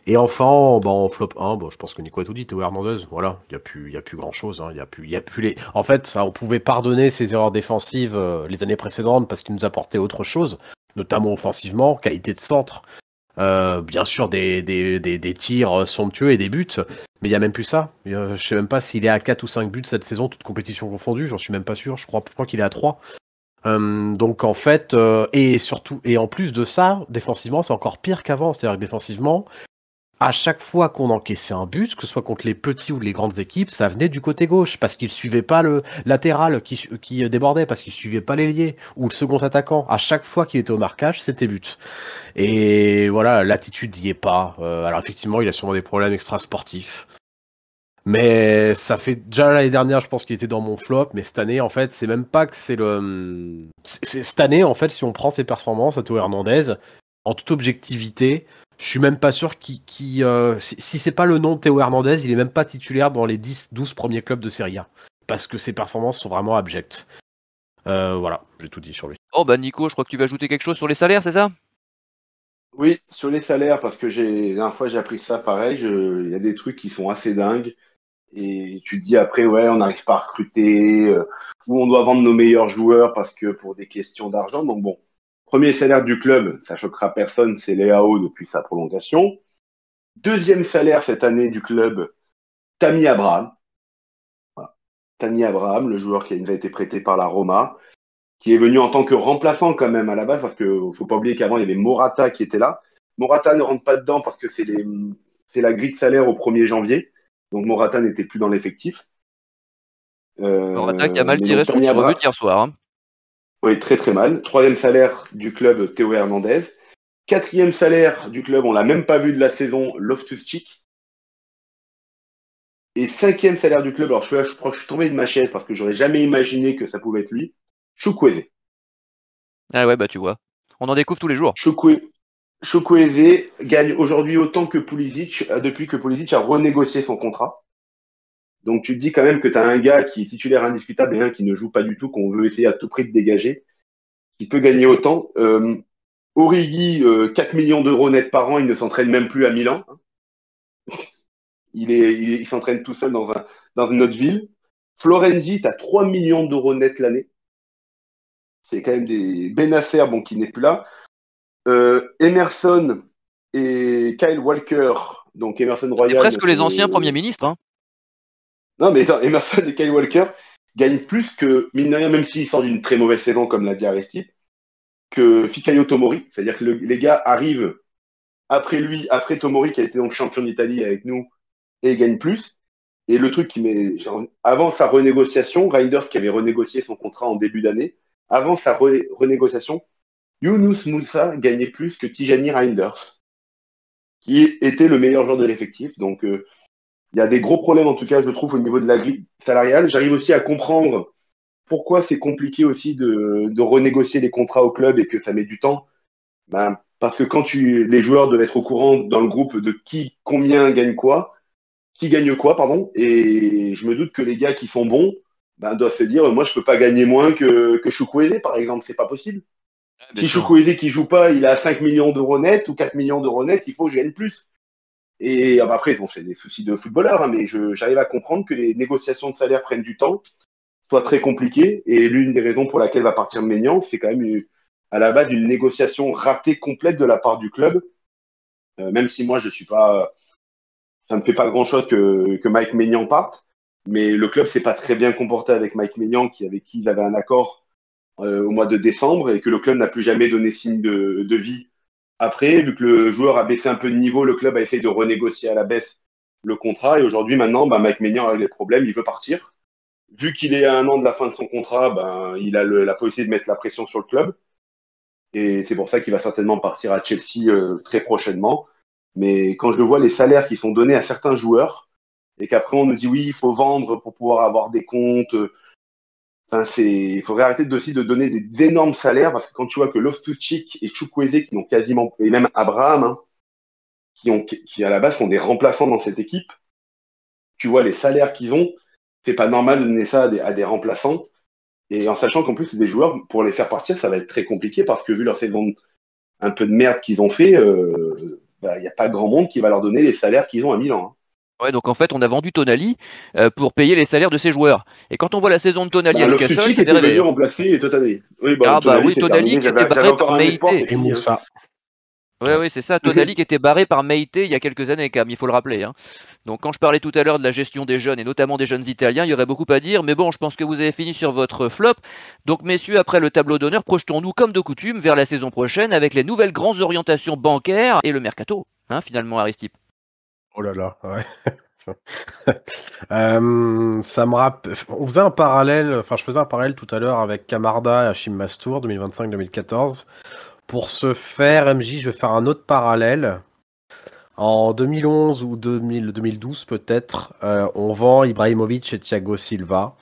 Et enfin, bah, en flop 1, bon, je pense que Nico a tout dit, Théo Hernandez, voilà, il y a plus grand chose, hein. Il y a plus les. En fait, ça, on pouvait pardonner ses erreurs défensives les années précédentes parce qu'il nous apportait autre chose, notamment offensivement, qualité de centre. Bien sûr, des tirs somptueux et des buts, mais il n'y a même plus ça. Je ne sais même pas s'il est à 4 ou 5 buts cette saison, toutes compétitions confondues, j'en suis même pas sûr. Je crois qu'il est à 3. Donc en fait, et surtout, et en plus de ça, défensivement, c'est encore pire qu'avant. C'est-à-dire que défensivement, à chaque fois qu'on encaissait un but, que ce soit contre les petits ou les grandes équipes, ça venait du côté gauche, parce qu'il suivait pas le latéral qui débordait, parce qu'il suivait pas l'ailier, ou le second attaquant. À chaque fois qu'il était au marquage, c'était but. Et voilà, l'attitude n'y est pas. Alors effectivement, il a sûrement des problèmes extra-sportifs. Mais ça fait déjà l'année dernière, je pense qu'il était dans mon flop, mais cette année, en fait, c'est même pas que c'est le. Cette année, en fait, si on prend ses performances à Théo Hernandez, en toute objectivité, je suis même pas sûr si c'est pas le nom de Théo Hernandez, il est même pas titulaire dans les 10-12 premiers clubs de Serie A. Parce que ses performances sont vraiment abjectes. Voilà, j'ai tout dit sur lui. Oh, bah, Nico, je crois que tu vas ajouter quelque chose sur les salaires, c'est ça? Oui, sur les salaires, parce que la dernière fois j'ai appris ça pareil, il y a des trucs qui sont assez dingues. Et tu te dis après, ouais, on n'arrive pas à recruter, ou on doit vendre nos meilleurs joueurs parce que pour des questions d'argent. Donc bon, premier salaire du club, ça choquera personne, c'est Léao depuis sa prolongation. Deuxième salaire cette année du club, Tammy Abraham. Voilà. Tammy Abraham, le joueur qui nous a été prêté par la Roma, qui est venu en tant que remplaçant quand même à la base, parce que faut pas oublier qu'avant il y avait Morata qui était là. Morata ne rentre pas dedans parce que c'est la grille de salaire au 1er janvier. Donc Morata n'était plus dans l'effectif. Morata qui a mal Mais tiré donc son Tammy tir au Abraham, but hier soir, hein. oui, très très mal. Troisième salaire du club, Théo Hernandez. Quatrième salaire du club, on l'a même pas vu de la saison, Loftus-Cheek. Et cinquième salaire du club, alors je crois que je suis tombé de ma chaise parce que j'aurais jamais imaginé que ça pouvait être lui, Chukwueze. Ah ouais, bah tu vois. On en découvre tous les jours. Chukwueze gagne aujourd'hui autant que Pulisic depuis que Pulisic a renégocié son contrat. Donc tu te dis quand même que tu as un gars qui est titulaire indiscutable et un qui ne joue pas du tout, qu'on veut essayer à tout prix de dégager, qui peut gagner autant. Origi, 4 millions d'euros net par an, il ne s'entraîne même plus à Milan. Il s'entraîne tout seul dans une autre ville. Florenzi, tu as 3 millions d'euros net l'année. C'est quand même des Benacer, bon, qui n'est plus là. Emerson et Kyle Walker, donc Emerson Royal. C'est presque les anciens premiers ministres. Hein. Non, mais attends, Emerson et Kyle Walker gagnent plus que, mine de rien, même s'ils sortent d'une très mauvaise saison, comme l'a dit Aristide, que Fikayo Tomori. C'est-à-dire que les gars arrivent après lui, après Tomori, qui a été donc champion d'Italie avec nous, et gagne plus. Et le truc qui met, avant sa renégociation, Reinders qui avait renégocié son contrat en début d'année, avant sa renégociation, Younous Moussa gagnait plus que Tijani Reinders, qui était le meilleur joueur de l'effectif. Donc, il y a des gros problèmes, en tout cas, je trouve, au niveau de la grille salariale. J'arrive aussi à comprendre pourquoi c'est compliqué aussi de renégocier les contrats au club et que ça met du temps. Ben, parce que quand les joueurs doivent être au courant dans le groupe de combien gagne quoi, qui gagne quoi, pardon. Et je me doute que les gars qui sont bons doivent se dire, moi, je peux pas gagner moins que Chukwueze, par exemple. C'est pas possible. Si Chukwueze qui joue pas, il a 5 millions d'euros net ou 4 millions d'euros net, il faut que je gagne plus. Et après, bon, c'est des soucis de footballeur, hein, mais j'arrive à comprendre que les négociations de salaire prennent du temps, soient très compliquées. Et l'une des raisons pour laquelle va partir Maignan, c'est quand même à la base une négociation ratée complète de la part du club. Même si moi, je suis pas, ça ne fait pas grand-chose que Mike Maignan parte, mais le club s'est pas très bien comporté avec Mike Maignan, avec qui ils avaient un accord au mois de décembre, et que le club n'a plus jamais donné signe de vie. Après, vu que le joueur a baissé un peu de niveau, le club a essayé de renégocier à la baisse le contrat. Et aujourd'hui, maintenant, Mike Maignan a les problèmes, il veut partir. Vu qu'il est à 1 an de la fin de son contrat, il a la possibilité de mettre la pression sur le club. Et c'est pour ça qu'il va certainement partir à Chelsea très prochainement. Mais quand je vois les salaires qui sont donnés à certains joueurs, et qu'après on nous dit oui, il faut vendre pour pouvoir avoir des comptes, il faudrait arrêter aussi de donner des énormes salaires, parce que quand tu vois que Loftus-Cheek et Chukwueze, qui n'ont quasiment, et même Abraham, hein, qui à la base sont des remplaçants dans cette équipe, tu vois les salaires qu'ils ont, c'est pas normal de donner ça à des remplaçants, et en sachant qu'en plus c'est des joueurs, pour les faire partir, ça va être très compliqué, parce que vu leur saison un peu de merde qu'ils ont fait, il n'y a pas grand monde qui va leur donner les salaires qu'ils ont à Milan. Hein. Ouais, donc en fait, on a vendu Tonali pour payer les salaires de ses joueurs. Et quand on voit la saison de Tonali à Newcastle, c'est était venu remplacer Tonali. Oui, Tonali qui était barré par Meïté. Et Moussa. Oui, c'est ça. Tonali qui était barré par Meïté il y a quelques années, quand même, il faut le rappeler. Hein. Donc quand je parlais tout à l'heure de la gestion des jeunes, et notamment des jeunes Italiens, il y aurait beaucoup à dire. Mais bon, je pense que vous avez fini sur votre flop. Donc messieurs, après le tableau d'honneur, projetons-nous comme de coutume vers la saison prochaine avec les nouvelles grandes orientations bancaires et le mercato, hein, finalement, Aristide. Oh là là, ouais. Ça me rappelle. On faisait un parallèle, enfin, je faisais un parallèle tout à l'heure avec Camarda et Hachim Mastour 2025-2014. Pour ce faire, MJ, je vais faire un autre parallèle. En 2011 ou 2012 peut-être, on vend Ibrahimovic et Thiago Silva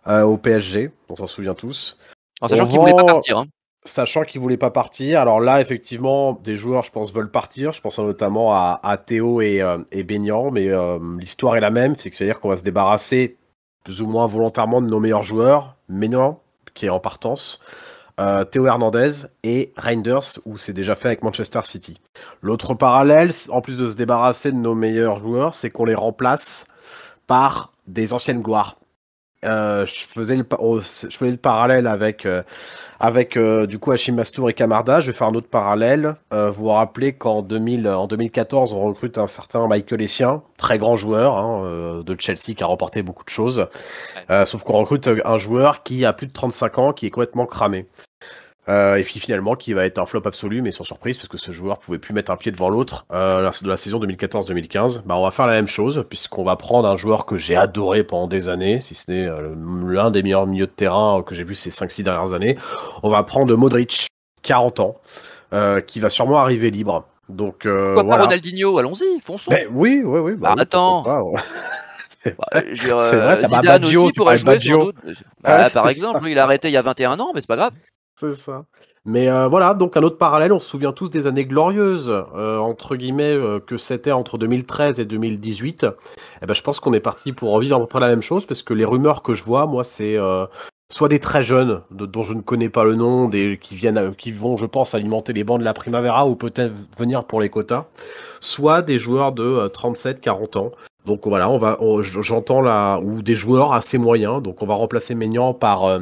au PSG, on s'en souvient tous. En sachant qu'ils ne voulaient pas partir. Hein. Sachant qu'ils ne voulaient pas partir. Alors là, effectivement, des joueurs, je pense, veulent partir. Je pense notamment à Théo et Beignan, mais l'histoire est la même. C'est-à-dire qu'on va se débarrasser plus ou moins volontairement de nos meilleurs joueurs. Maignan, qui est en partance, Théo Hernandez et Reinders, où c'est déjà fait avec Manchester City. L'autre parallèle, en plus de se débarrasser de nos meilleurs joueurs, c'est qu'on les remplace par des anciennes gloires. Je faisais le parallèle avec du coup Hachim Mastour et Camarda. Je vais faire un autre parallèle. Vous vous rappelez qu'en 2014, on recrute un certain Michael Essien, très grand joueur de Chelsea qui a remporté beaucoup de choses. Sauf qu'on recrute un joueur qui a plus de 35 ans, qui est complètement cramé. Et puis finalement qui va être un flop absolu, mais sans surprise, parce que ce joueur pouvait plus mettre un pied devant l'autre de la saison 2014-2015. On va faire la même chose, puisqu'on va prendre un joueur que j'ai adoré pendant des années, si ce n'est l'un des meilleurs milieux de terrain que j'ai vu ces 5-6 dernières années. On va prendre Modric, 40 ans, qui va sûrement arriver libre. Donc, pourquoi pas Ronaldinho, allons-y, fonçons. Oui. Attends. C'est vrai, ça Zidane aussi pourrait jouer sans doute. Par exemple, il a arrêté il y a 21 ans, mais c'est pas grave. C'est ça. Mais voilà, donc un autre parallèle, on se souvient tous des années glorieuses, entre guillemets, que c'était entre 2013 et 2018. Je pense qu'on est parti pour revivre à peu près la même chose, parce que les rumeurs que je vois, moi, c'est soit des très jeunes, dont je ne connais pas le nom, qui vont, je pense, alimenter les bancs de la Primavera ou peut-être venir pour les quotas, soit des joueurs de 37-40 ans. Donc voilà, j'entends là, ou des joueurs assez moyens. Donc on va remplacer Maignan par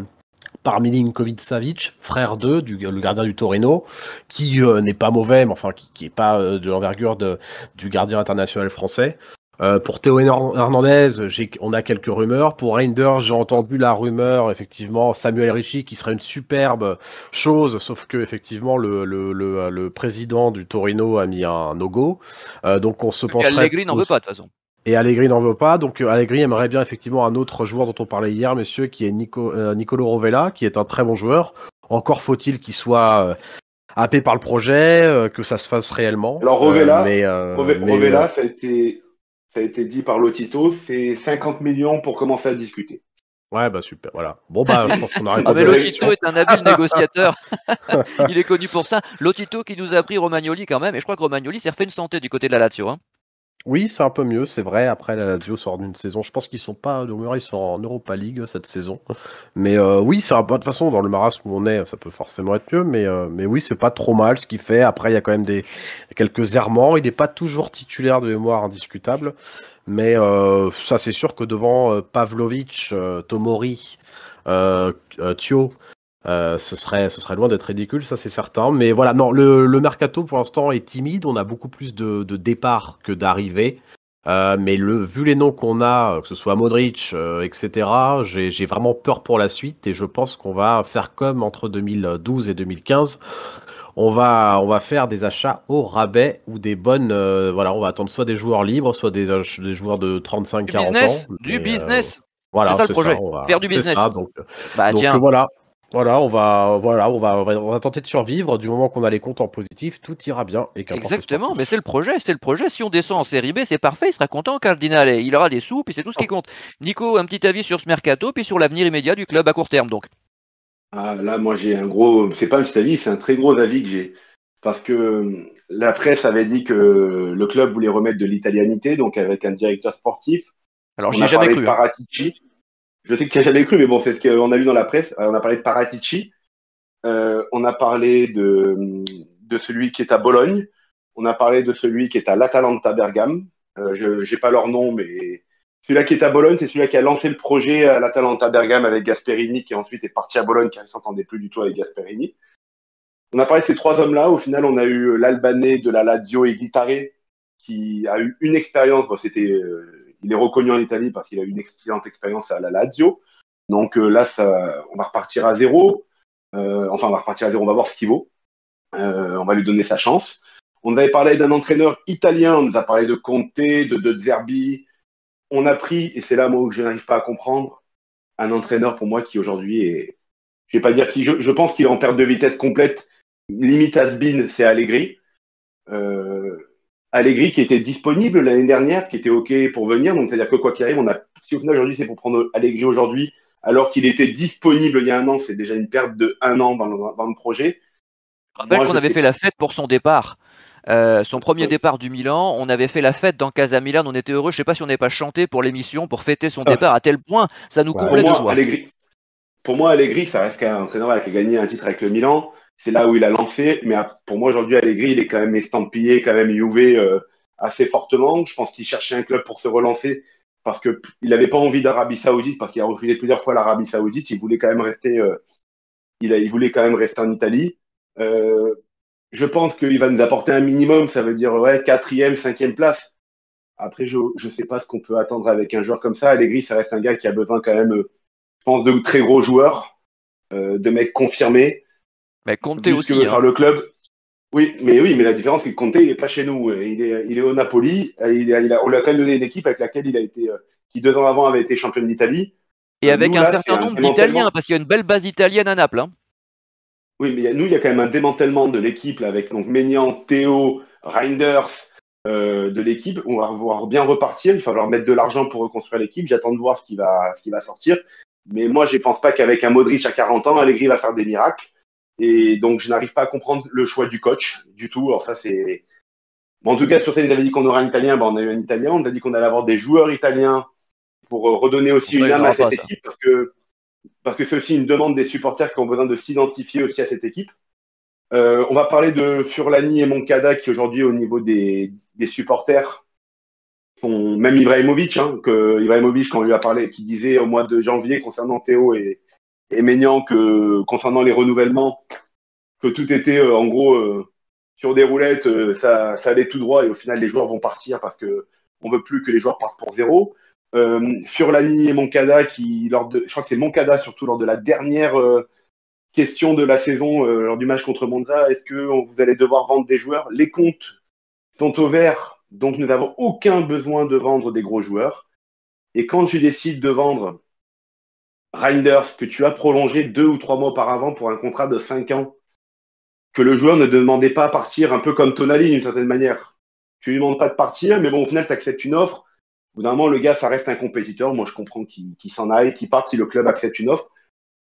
Milinkovic-Savic, frère le gardien du Torino, qui n'est pas mauvais, mais enfin qui est pas de l'envergure du gardien international français. Pour Théo Hernandez, on a quelques rumeurs. Pour Reinders, j'ai entendu la rumeur, effectivement, Samuel Ricci, qui serait une superbe chose, sauf que effectivement le président du Torino a mis un no-go. Donc on se pencherait. Allegri n'en veut pas de toute façon. Et Allegri n'en veut pas, donc Allegri aimerait bien effectivement un autre joueur dont on parlait hier, messieurs, qui est Nicolo Rovella, qui est un très bon joueur. Encore faut-il qu'il soit happé par le projet, que ça se fasse réellement. Alors Rovella, ça a été dit par Lotito, c'est 50 millions pour commencer à discuter. Ouais, bah super, voilà. Bon, bah je pense qu'on arrête. Mais Lotito est un habile négociateur. Il est connu pour ça. Lotito qui nous a pris Romagnoli quand même, et je crois que Romagnoli s'est refait une santé du côté de la Lazio. Hein. Oui, c'est un peu mieux, c'est vrai. Après, la Lazio sort d'une saison. Je pense qu'ils sont pas de ils sont en Europa League cette saison. Mais oui, ça va pas de toute façon dans le marasme où on est, ça peut forcément être mieux. Mais oui, c'est pas trop mal ce qu'il fait. Après, il y a quand même quelques errements. Il n'est pas toujours titulaire de mémoire indiscutable. Mais ça, c'est sûr que devant Pavlovic, Tomori, Thio. Ce serait loin d'être ridicule, ça c'est certain. Mais voilà, non, le mercato pour l'instant est timide. On a beaucoup plus de départs que d'arrivées. Mais vu les noms qu'on a, que ce soit Modric, etc., j'ai vraiment peur pour la suite et je pense qu'on va faire comme entre 2012 et 2015. On va faire des achats au rabais ou des bonnes. Voilà, on va attendre soit des joueurs libres, soit des joueurs de 35-40 ans. Du business. Voilà, c'est ça le projet. Faire du business. Ça, donc voilà. Voilà, on va tenter de survivre. Du moment qu'on a les comptes en positif, tout ira bien. Exactement, mais c'est le projet. Si on descend en série B, c'est parfait. Il sera content, Cardinal. Et il aura des sous, puis c'est tout ce qui compte. Nico, un petit avis sur ce mercato, puis sur l'avenir immédiat du club à court terme, donc. Là, moi, j'ai c'est pas un petit avis, c'est un très gros avis que j'ai. Parce que la presse avait dit que le club voulait remettre de l'italianité, donc avec un directeur sportif. Alors, j'y ai jamais cru. Paratici. Je sais que tu n'y as jamais cru, mais bon, c'est ce qu'on a lu dans la presse. On a parlé de Paratici. On a parlé de celui qui est à Bologne. On a parlé de celui qui est à l'Atalanta Bergame. Je n'ai pas leur nom, mais celui-là qui est à Bologne, c'est celui-là qui a lancé le projet à l'Atalanta Bergame avec Gasperini, qui ensuite est parti à Bologne, car il ne s'entendait plus du tout avec Gasperini. On a parlé de ces trois hommes-là. Au final, on a eu l'Albanais de la Lazio, Iglitare, qui a eu une expérience. Bon, il est reconnu en Italie parce qu'il a eu une excellente expérience à la Lazio. Donc là, on va repartir à zéro. On va repartir à zéro, on va voir ce qu'il vaut. On va lui donner sa chance. On avait parlé d'un entraîneur italien, on nous a parlé de Conte, de Zerbi. On a pris, et c'est là moi où je n'arrive pas à comprendre, un entraîneur pour moi qui aujourd'hui est, je vais pas dire qui, je pense qu'il est en perte de vitesse complète, limite has-been, c'est Allegri. Allegri qui était disponible l'année dernière, qui était OK pour venir, donc c'est-à-dire que quoi qu'il arrive, si au final aujourd'hui c'est pour prendre Allegri aujourd'hui, alors qu'il était disponible il y a un an, c'est déjà une perte de un an dans le projet. Je rappelle qu'on avait fait la fête pour son départ. Son premier départ du Milan, on avait fait la fête dans Casa Milan, on était heureux. Je ne sais pas si on n'avait pas chanté pour l'émission pour fêter son départ à tel point, ça nous comblait de joie. Pour moi, Allegri, ça reste un entraîneur qui a gagné un titre avec le Milan. C'est là où il a lancé. Mais pour moi, aujourd'hui, Allegri, il est quand même estampillé, quand même Juve assez fortement. Je pense qu'il cherchait un club pour se relancer parce qu'il n'avait pas envie d'Arabie Saoudite, parce qu'il a refusé plusieurs fois l'Arabie Saoudite. Il voulait quand même rester, il voulait quand même rester en Italie. Je pense qu'il va nous apporter un minimum. Ça veut dire 4e, 5e place. Après, je ne sais pas ce qu'on peut attendre avec un joueur comme ça. Allegri, ça reste un gars qui a besoin quand même, je pense, de très gros joueurs, de mecs confirmés. Mais Conte aussi. Que veut faire le club. Oui, mais la différence, c'est que Conte, il n'est pas chez nous. Il est au Napoli. On lui a quand même donné une équipe avec laquelle il a été, qui 2 ans avant avait été champion d'Italie. Et avec un certain nombre d'Italiens, parce qu'il y a une belle base italienne à Naples. Hein. Oui, mais il y a quand même un démantèlement de l'équipe là, avec donc Maignan, Théo, Reinders de l'équipe. On va voir bien repartir. Il va falloir mettre de l'argent pour reconstruire l'équipe. J'attends de voir ce qui va sortir. Mais moi, je ne pense pas qu'avec un Modric à 40 ans, Allegri va faire des miracles. Et donc, je n'arrive pas à comprendre le choix du coach du tout. Alors ça, c'est... Bon, en tout cas, sur scène, il avait dit qu'on aurait un Italien. On a eu un Italien. On a dit qu'on allait avoir des joueurs italiens pour redonner aussi une âme à cette équipe. Parce que parce que c'est aussi une demande des supporters qui ont besoin de s'identifier aussi à cette équipe. On va parler de Furlani et Moncada qui aujourd'hui au niveau des supporters font même Ibrahimovic, Ibrahimovic quand on lui a parlé, qui disait au mois de janvier concernant Théo et Maignan que concernant les renouvellements, que tout était en gros sur des roulettes, ça allait tout droit et au final les joueurs vont partir parce que on veut plus que les joueurs partent pour zéro. Furlani et Moncada je crois que c'est Moncada surtout lors de la dernière question de la saison lors du match contre Monza, est-ce que vous allez devoir vendre des joueurs? Les comptes sont au vert, donc nous n'avons aucun besoin de vendre des gros joueurs. Et quand tu décides de vendre Reinders, que tu as prolongé 2 ou 3 mois auparavant pour un contrat de 5 ans, que le joueur ne demandait pas à partir, un peu comme Tonali d'une certaine manière. Tu lui demandes pas de partir, mais bon, au final, tu acceptes une offre. Au bout d'un moment, le gars, ça reste un compétiteur. Moi, je comprends qu'il s'en aille, qu'il parte si le club accepte une offre.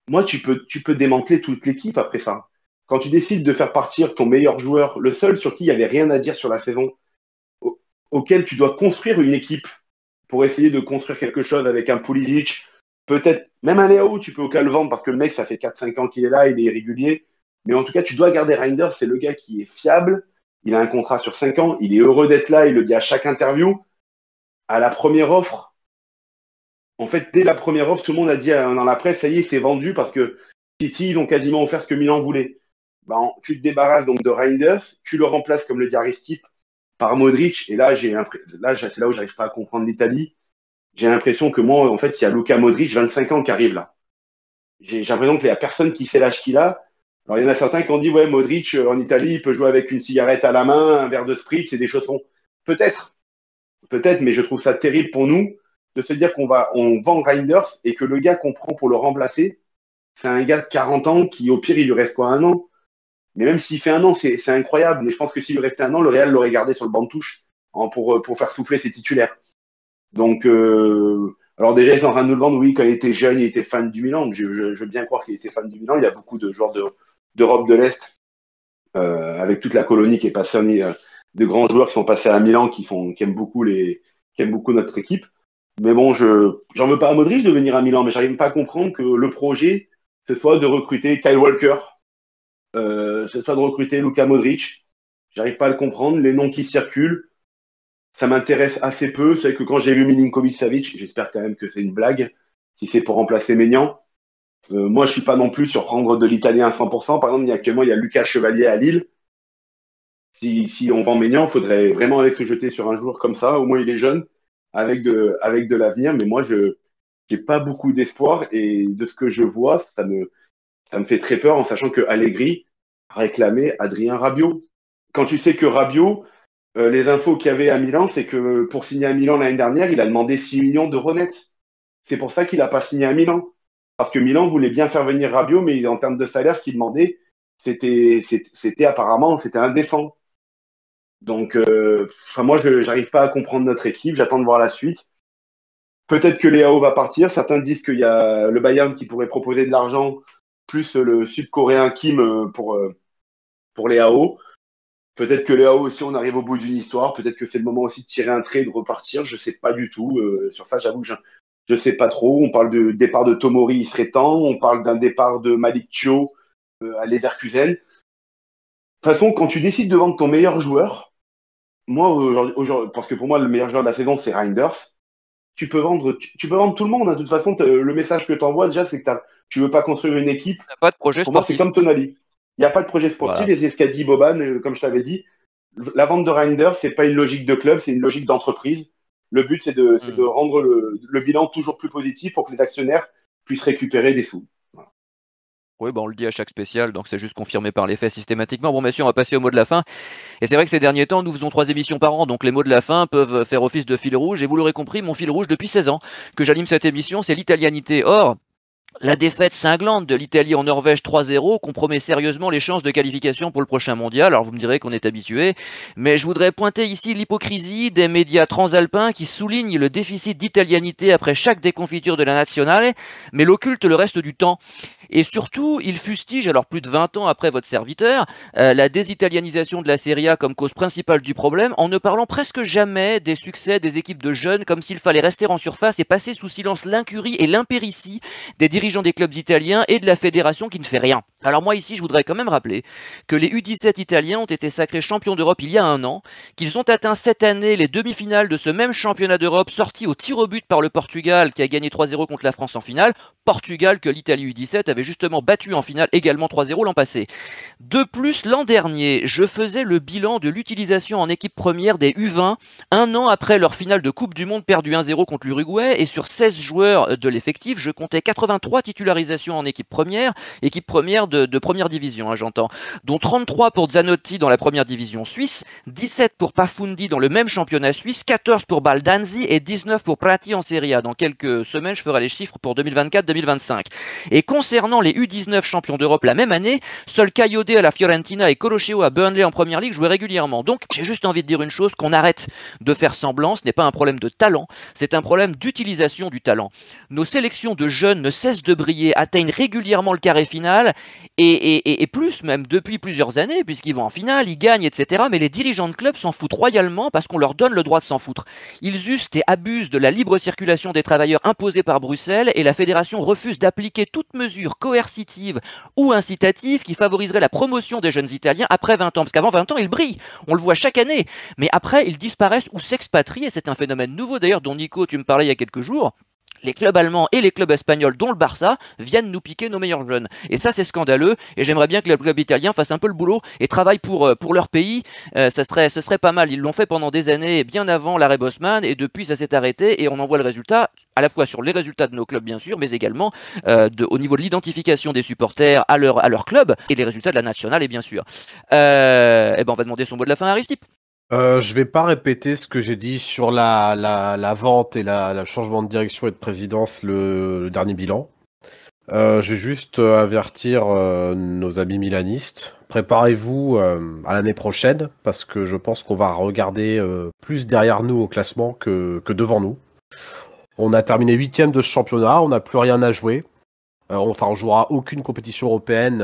Moi, tu peux démanteler toute l'équipe après ça. Quand tu décides de faire partir ton meilleur joueur, le seul sur qui il n'y avait rien à dire sur la saison, auquel tu dois construire une équipe pour essayer de construire quelque chose avec un Pulisic, peut-être même un Leao, tu peux au cas le vendre parce que le mec, ça fait 4-5 ans qu'il est là, il est irrégulier. Mais en tout cas, tu dois garder Reinders, c'est le gars qui est fiable. Il a un contrat sur 5 ans, il est heureux d'être là, il le dit à chaque interview. À la première offre, en fait, dès la première offre, tout le monde a dit dans la presse, ça y est, c'est vendu parce que City, ils ont quasiment offert ce que Milan voulait. Tu te débarrasses donc de Reinders, tu le remplaces, comme le dit Aristip, par Modric. Et là, c'est là où j'arrive pas à comprendre l'Italie. J'ai l'impression que moi, en fait, il y a Luka Modric, 25 ans, qui arrive là. J'ai l'impression qu'il y a personne qui sait l'âge qu'il a. Alors, il y en a certains qui ont dit, ouais, Modric, en Italie, il peut jouer avec une cigarette à la main, un verre de spritz et des chaussons. Peut-être, mais je trouve ça terrible pour nous de se dire on vend Reinders et que le gars qu'on prend pour le remplacer, c'est un gars de 40 ans qui, au pire, il lui reste quoi, 1 an? Mais même s'il fait 1 an, c'est incroyable. Mais je pense que s'il lui restait 1 an, le Real l'aurait gardé sur le banc de touche pour faire souffler ses titulaires. Donc, alors déjà, ils sont en train de nous le vendre. Oui, quand il était jeune, il était fan du Milan. Je veux bien croire qu'il était fan du Milan. Il y a beaucoup de joueurs d'Europe de l'Est, avec toute la colonie qui est passionnée, de grands joueurs qui sont passés à Milan, qui aiment beaucoup notre équipe. Mais bon, j'en veux pas à Modric de venir à Milan, mais j'arrive pas à comprendre que le projet, ce soit de recruter Kyle Walker, ce soit de recruter Luka Modric. J'arrive pas à le comprendre. Les noms qui circulent, ça m'intéresse assez peu. C'est que quand j'ai vu Milinkovic-Savic, j'espère quand même que c'est une blague, si c'est pour remplacer Maignan. Moi, je suis pas non plus sur prendre de l'italien à 100%. Par exemple, actuellement, il y a Lucas Chevalier à Lille. Si on vend Maignan, il faudrait vraiment aller se jeter sur un joueur comme ça. Au moins, il est jeune, avec de l'avenir. Mais moi, je n'ai pas beaucoup d'espoir. Et de ce que je vois, ça me fait très peur en sachant que Allegri a réclamé Adrien Rabiot. Quand tu sais que Rabiot, les infos qu'il y avait à Milan, c'est que pour signer à Milan l'année dernière, il a demandé 6 millions d'euros net. C'est pour ça qu'il n'a pas signé à Milan. Parce que Milan voulait bien faire venir Rabiot, mais en termes de salaire, ce qu'il demandait, c'était apparemment indécent. Donc, moi, je n'arrive pas à comprendre notre équipe. J'attends de voir la suite. Peut-être que Leao va partir. Certains disent qu'il y a le Bayern qui pourrait proposer de l'argent, plus le Sud-Coréen Kim pour Leao. Peut-être que Leao aussi, on arrive au bout d'une histoire. Peut-être que c'est le moment aussi de tirer un trait et de repartir. Je ne sais pas du tout. Sur ça, j'avoue que je ne sais pas trop. On parle de départ de Tomori, il serait temps. On parle d'un départ de Malik Thio à Leverkusen. De toute façon, quand tu décides de vendre ton meilleur joueur, moi, aujourd'hui, parce que pour moi, le meilleur joueur de la saison, c'est Reinders, tu peux vendre tout le monde. Hein. De toute façon, le message que tu envoies, déjà, c'est que tu ne veux pas construire une équipe. Il n'y a pas de projet pour moi, sportif. c'est comme Tonali. Il n'y a pas de projet sportif, voilà. Et c'est ce qu'a dit Boban, comme je t'avais dit. La vente de Reinders, ce n'est pas une logique de club, c'est une logique d'entreprise. Le but, c'est de rendre le bilan toujours plus positif pour que les actionnaires puissent récupérer des sous. Voilà. Oui, on le dit à chaque spécial, donc c'est juste confirmé par les faits systématiquement. Bon, messieurs, on va passer au mot de la fin. Et c'est vrai que ces derniers temps, nous faisons 3 émissions par an, donc les mots de la fin peuvent faire office de fil rouge. Et vous l'aurez compris, mon fil rouge depuis 16 ans que j'anime cette émission, c'est l'italianité. Or, la défaite cinglante de l'Italie en Norvège 3-0 compromet sérieusement les chances de qualification pour le prochain mondial. Alors vous me direz qu'on est habitué, mais je voudrais pointer ici l'hypocrisie des médias transalpins qui soulignent le déficit d'italianité après chaque déconfiture de la Nazionale, mais l'occultent le reste du temps. Et surtout, ils fustigent, alors plus de 20 ans après votre serviteur, la désitalianisation de la Serie A comme cause principale du problème, en ne parlant presque jamais des succès des équipes de jeunes, comme s'il fallait rester en surface et passer sous silence l'incurie et l'impéritie des dirigeants dirigeants des clubs italiens et de la fédération qui ne fait rien. Alors moi ici, je voudrais quand même rappeler que les U17 italiens ont été sacrés champions d'Europe il y a un an, qu'ils ont atteint cette année les demi-finales de ce même championnat d'Europe, sortis au tir au but par le Portugal qui a gagné 3-0 contre la France en finale. Portugal que l'Italie U17 avait justement battu en finale également 3-0 l'an passé. De plus, l'an dernier, je faisais le bilan de l'utilisation en équipe première des U20, un an après leur finale de Coupe du Monde perdue 1-0 contre l'Uruguay, et sur 16 joueurs de l'effectif, je comptais 83 titularisations en équipe première de première division, hein, j'entends, dont 33 pour Zanotti dans la première division suisse, 17 pour Pafundi dans le même championnat suisse, 14 pour Baldanzi et 19 pour Prati en Serie A. Dans quelques semaines, je ferai les chiffres pour 2024-2025. Et concernant les U19 champions d'Europe la même année, seuls Kayode à la Fiorentina et Coloseo à Burnley en première ligue jouaient régulièrement. Donc j'ai juste envie de dire une chose, qu'on arrête de faire semblant, ce n'est pas un problème de talent, c'est un problème d'utilisation du talent. Nos sélections de jeunes ne cessent de briller, atteignent régulièrement le carré final, et plus même depuis plusieurs années, puisqu'ils vont en finale, ils gagnent, etc. Mais les dirigeants de clubs s'en foutent royalement parce qu'on leur donne le droit de s'en foutre. Ils usent et abusent de la libre circulation des travailleurs imposée par Bruxelles, et la fédération refuse d'appliquer toute mesure coercitive ou incitative qui favoriserait la promotion des jeunes Italiens après 20 ans. Parce qu'avant 20 ans, ils brillent, on le voit chaque année. Mais après, ils disparaissent ou s'expatrient, et c'est un phénomène nouveau d'ailleurs dont Nico, tu me parlais il y a quelques jours. Les clubs allemands et les clubs espagnols, dont le Barça, viennent nous piquer nos meilleurs jeunes. Et ça, c'est scandaleux. Et j'aimerais bien que les clubs italiens fassent un peu le boulot et travaillent pour leur pays. Ce serait pas mal. Ils l'ont fait pendant des années, bien avant l'arrêt Bosman. Et depuis, ça s'est arrêté. Et on en voit le résultat, à la fois sur les résultats de nos clubs, bien sûr, mais également au niveau de l'identification des supporters à leur club et les résultats de la nationale, et bien sûr. On va demander son mot de la fin à Aristide. Je vais pas répéter ce que j'ai dit sur la vente et le changement de direction et de présidence, le dernier bilan. Je vais juste avertir nos amis milanistes. Préparez-vous à l'année prochaine, parce que je pense qu'on va regarder plus derrière nous au classement que devant nous. On a terminé 8e de ce championnat, on n'a plus rien à jouer. On jouera aucune compétition européenne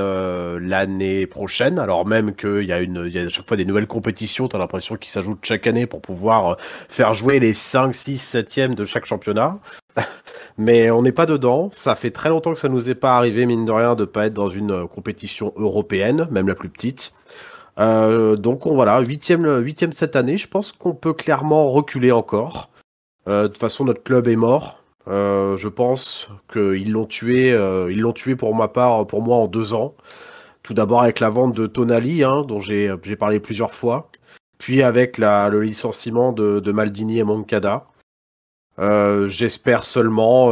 l'année prochaine, alors même qu'il y a à chaque fois des nouvelles compétitions, t'as l'impression qu'ils s'ajoutent chaque année pour pouvoir faire jouer les 5, 6, 7e de chaque championnat. Mais on n'est pas dedans, ça fait très longtemps que ça nous est pas arrivé, mine de rien, de pas être dans une compétition européenne, même la plus petite. Donc voilà, 8e cette année, je pense qu'on peut clairement reculer encore. De toute façon, notre club est mort. Je pense qu'ils l'ont tué pour moi en 2 ans. Tout d'abord avec la vente de Tonali, dont j'ai parlé plusieurs fois, puis avec le licenciement de Maldini et Moncada. J'espère seulement,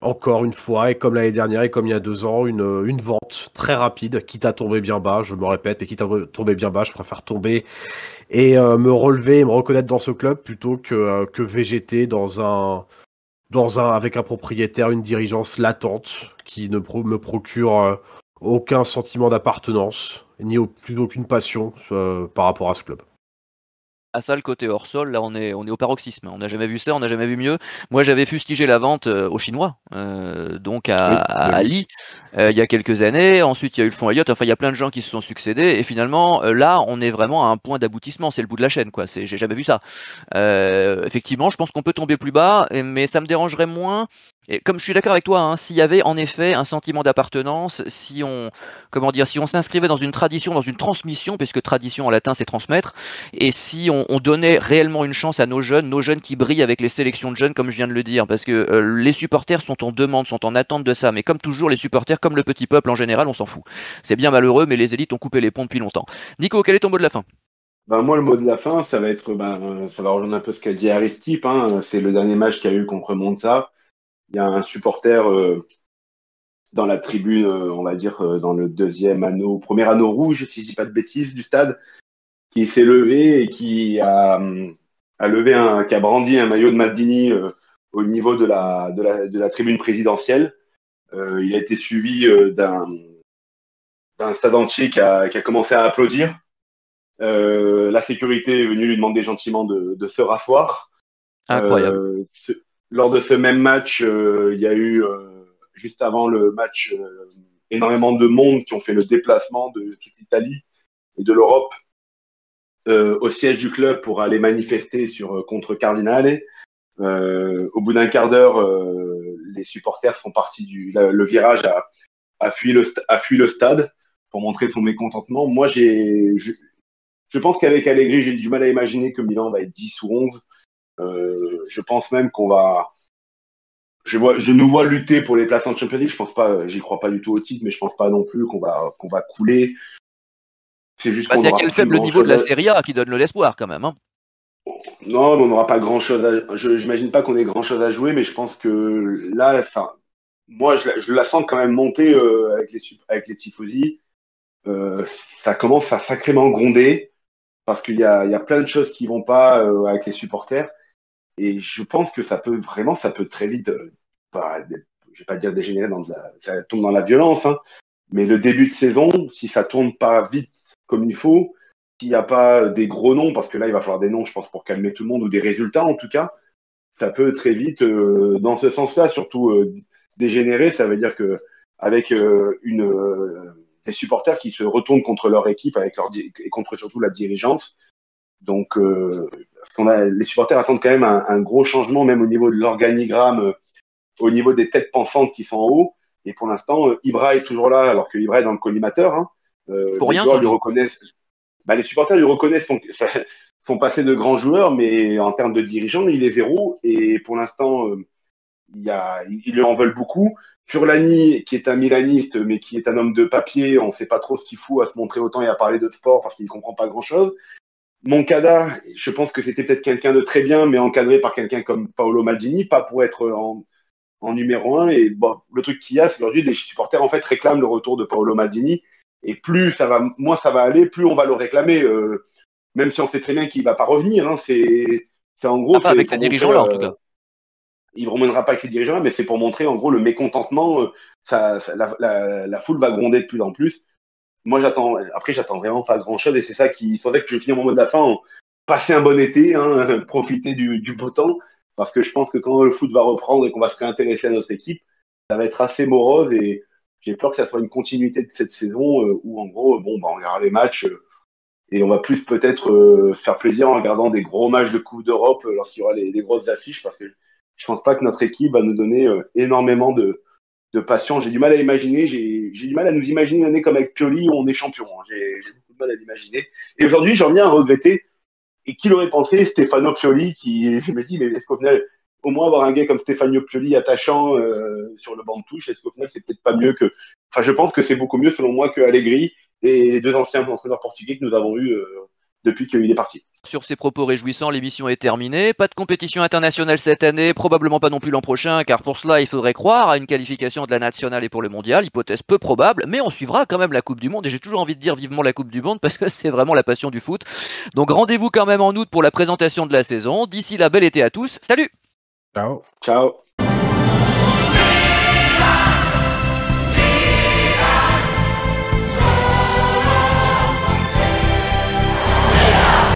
encore une fois, et comme l'année dernière et comme il y a 2 ans, une vente très rapide, quitte à tomber bien bas, je me répète, et quitte à tomber bien bas, je préfère tomber et me relever et me reconnaître dans ce club plutôt que végéter avec un propriétaire, une dirigeance latente qui ne me procure aucun sentiment d'appartenance, ni plus aucune passion par rapport à ce club. À ça, le côté hors sol, là on est au paroxysme. On n'a jamais vu ça, on n'a jamais vu mieux. Moi j'avais fustigé la vente aux Chinois, donc à Oui. Li, il y a quelques années. Ensuite il y a eu le fonds Elliott, enfin il y a plein de gens qui se sont succédés, et finalement là on est vraiment à un point d'aboutissement, c'est le bout de la chaîne, quoi. J'ai jamais vu ça. Effectivement, je pense qu'on peut tomber plus bas, mais ça me dérangerait moins. Et comme je suis d'accord avec toi, s'il y avait en effet un sentiment d'appartenance, si on s'inscrivait dans une tradition, dans une transmission, puisque tradition en latin c'est transmettre, et si on donnait réellement une chance à nos jeunes qui brillent avec les sélections de jeunes, comme je viens de le dire, parce que les supporters sont en demande, sont en attente de ça, mais comme toujours, les supporters, comme le petit peuple en général, on s'en fout. C'est bien malheureux, mais les élites ont coupé les ponts depuis longtemps. Nico, quel est ton mot de la fin? Moi, le mot de la fin, ça va être, ça va rejoindre un peu ce qu'a dit Aristide. C'est le dernier match qu'il y a eu contre Monza. Il y a un supporter dans la tribune, on va dire, dans le premier anneau rouge, si je dis pas de bêtises, du stade, qui s'est levé et qui a brandi un maillot de Maldini au niveau de la tribune présidentielle. Il a été suivi d'un stade entier qui a commencé à applaudir. La sécurité est venue lui demander gentiment de se rasseoir. Incroyable. Lors de ce même match, il y a eu, juste avant le match, énormément de monde qui ont fait le déplacement de toute l'Italie et de l'Europe au siège du club pour aller manifester contre Cardinale. Au bout d'un quart d'heure, les supporters sont partis le virage a fui le stade pour montrer son mécontentement. Moi, je pense qu'avec Allegri, j'ai du mal à imaginer que Milan va être 10 ou 11. Je pense même je nous vois lutter pour les places en Champions League. Je pense pas, j'y crois pas du tout au titre, mais je pense pas non plus qu'on va couler. C'est juste qu'on Il y a aura quel plus faible niveau de la grand-chose Serie A qui donne de l'espoir quand même. Hein. Non, mais on n'aura pas grand-chose j'imagine pas qu'on ait grand-chose à jouer, mais je pense que là, enfin, moi, je la sens quand même monter avec les tifosi. Ça commence à sacrément gronder parce qu'il y a plein de choses qui vont pas avec les supporters. Et je pense que ça peut très vite, je vais pas dire dégénérer ça tombe dans la violence, hein, mais le début de saison, si ça tourne pas vite comme il faut, s'il n'y a pas des gros noms, parce que là, il va falloir des noms, je pense, pour calmer tout le monde, ou des résultats en tout cas, ça peut très vite, dans ce sens-là, surtout dégénérer, ça veut dire que avec des supporters qui se retournent contre leur équipe et contre surtout la dirigeance. Donc, les supporters attendent quand même un gros changement, même au niveau de l'organigramme, au niveau des têtes pensantes qui sont en haut. Et pour l'instant, Ibra est toujours là, alors que Ibra est dans le collimateur. Hein. Pour Les rien, joueurs sans lui doute. reconnaissent. Les supporters lui reconnaissent son passé de grands joueurs, mais en termes de dirigeants, il est zéro. Et pour l'instant, ils lui en veulent beaucoup. Furlani, qui est un milaniste, mais qui est un homme de papier, on ne sait pas trop ce qu'il fout à se montrer autant et à parler de sport parce qu'il ne comprend pas grand-chose. Moncada, je pense que c'était peut-être quelqu'un de très bien, mais encadré par quelqu'un comme Paolo Maldini, pas pour être en numéro 1. Et bon, le truc qu'il y a, c'est qu'aujourd'hui, les supporters en fait réclament le retour de Paolo Maldini. Et moins ça va aller, plus on va le réclamer. Même si on sait très bien qu'il ne va pas revenir. Hein, c'est en gros. Pas avec ces dirigeants-là, en tout cas. Il ne remontera pas avec ces dirigeants-là, mais c'est pour montrer en gros le mécontentement. La foule va gronder de plus en plus. Moi, j'attends vraiment pas grand-chose. Et c'est ça qui faudrait que je finisse mon mot de la fin. Passer un bon été, hein, profiter du beau temps. Parce que je pense que quand le foot va reprendre et qu'on va se réintéresser à notre équipe, ça va être assez morose. Et j'ai peur que ça soit une continuité de cette saison où, en gros, on regardera les matchs et on va plus peut-être faire plaisir en regardant des gros matchs de Coupe d'Europe lorsqu'il y aura les grosses affiches. Parce que je pense pas que notre équipe va nous donner énormément de passion. J'ai du mal à imaginer, j'ai du mal à nous imaginer une année comme avec Pioli où on est champion. Hein. J'ai beaucoup de mal à l'imaginer. Et aujourd'hui, j'en viens à regretter. Et qui l'aurait pensé, Stefano Pioli, qui, je me dis, mais est-ce qu'au final, au moins avoir un gars comme Stefano Pioli attachant sur le banc de touche, est-ce qu'au final, c'est peut-être pas mieux que. Enfin, je pense que c'est beaucoup mieux, selon moi, que Allegri et les deux anciens entraîneurs portugais que nous avons eus depuis qu'il est parti. Sur ces propos réjouissants, l'émission est terminée. Pas de compétition internationale cette année, probablement pas non plus l'an prochain, car pour cela, il faudrait croire à une qualification de la nationale et pour le mondial, hypothèse peu probable, mais on suivra quand même la Coupe du Monde, et j'ai toujours envie de dire vivement la Coupe du Monde, parce que c'est vraiment la passion du foot. Donc rendez-vous quand même en août pour la présentation de la saison. D'ici là, bel été à tous. Salut! Ciao. Ciao.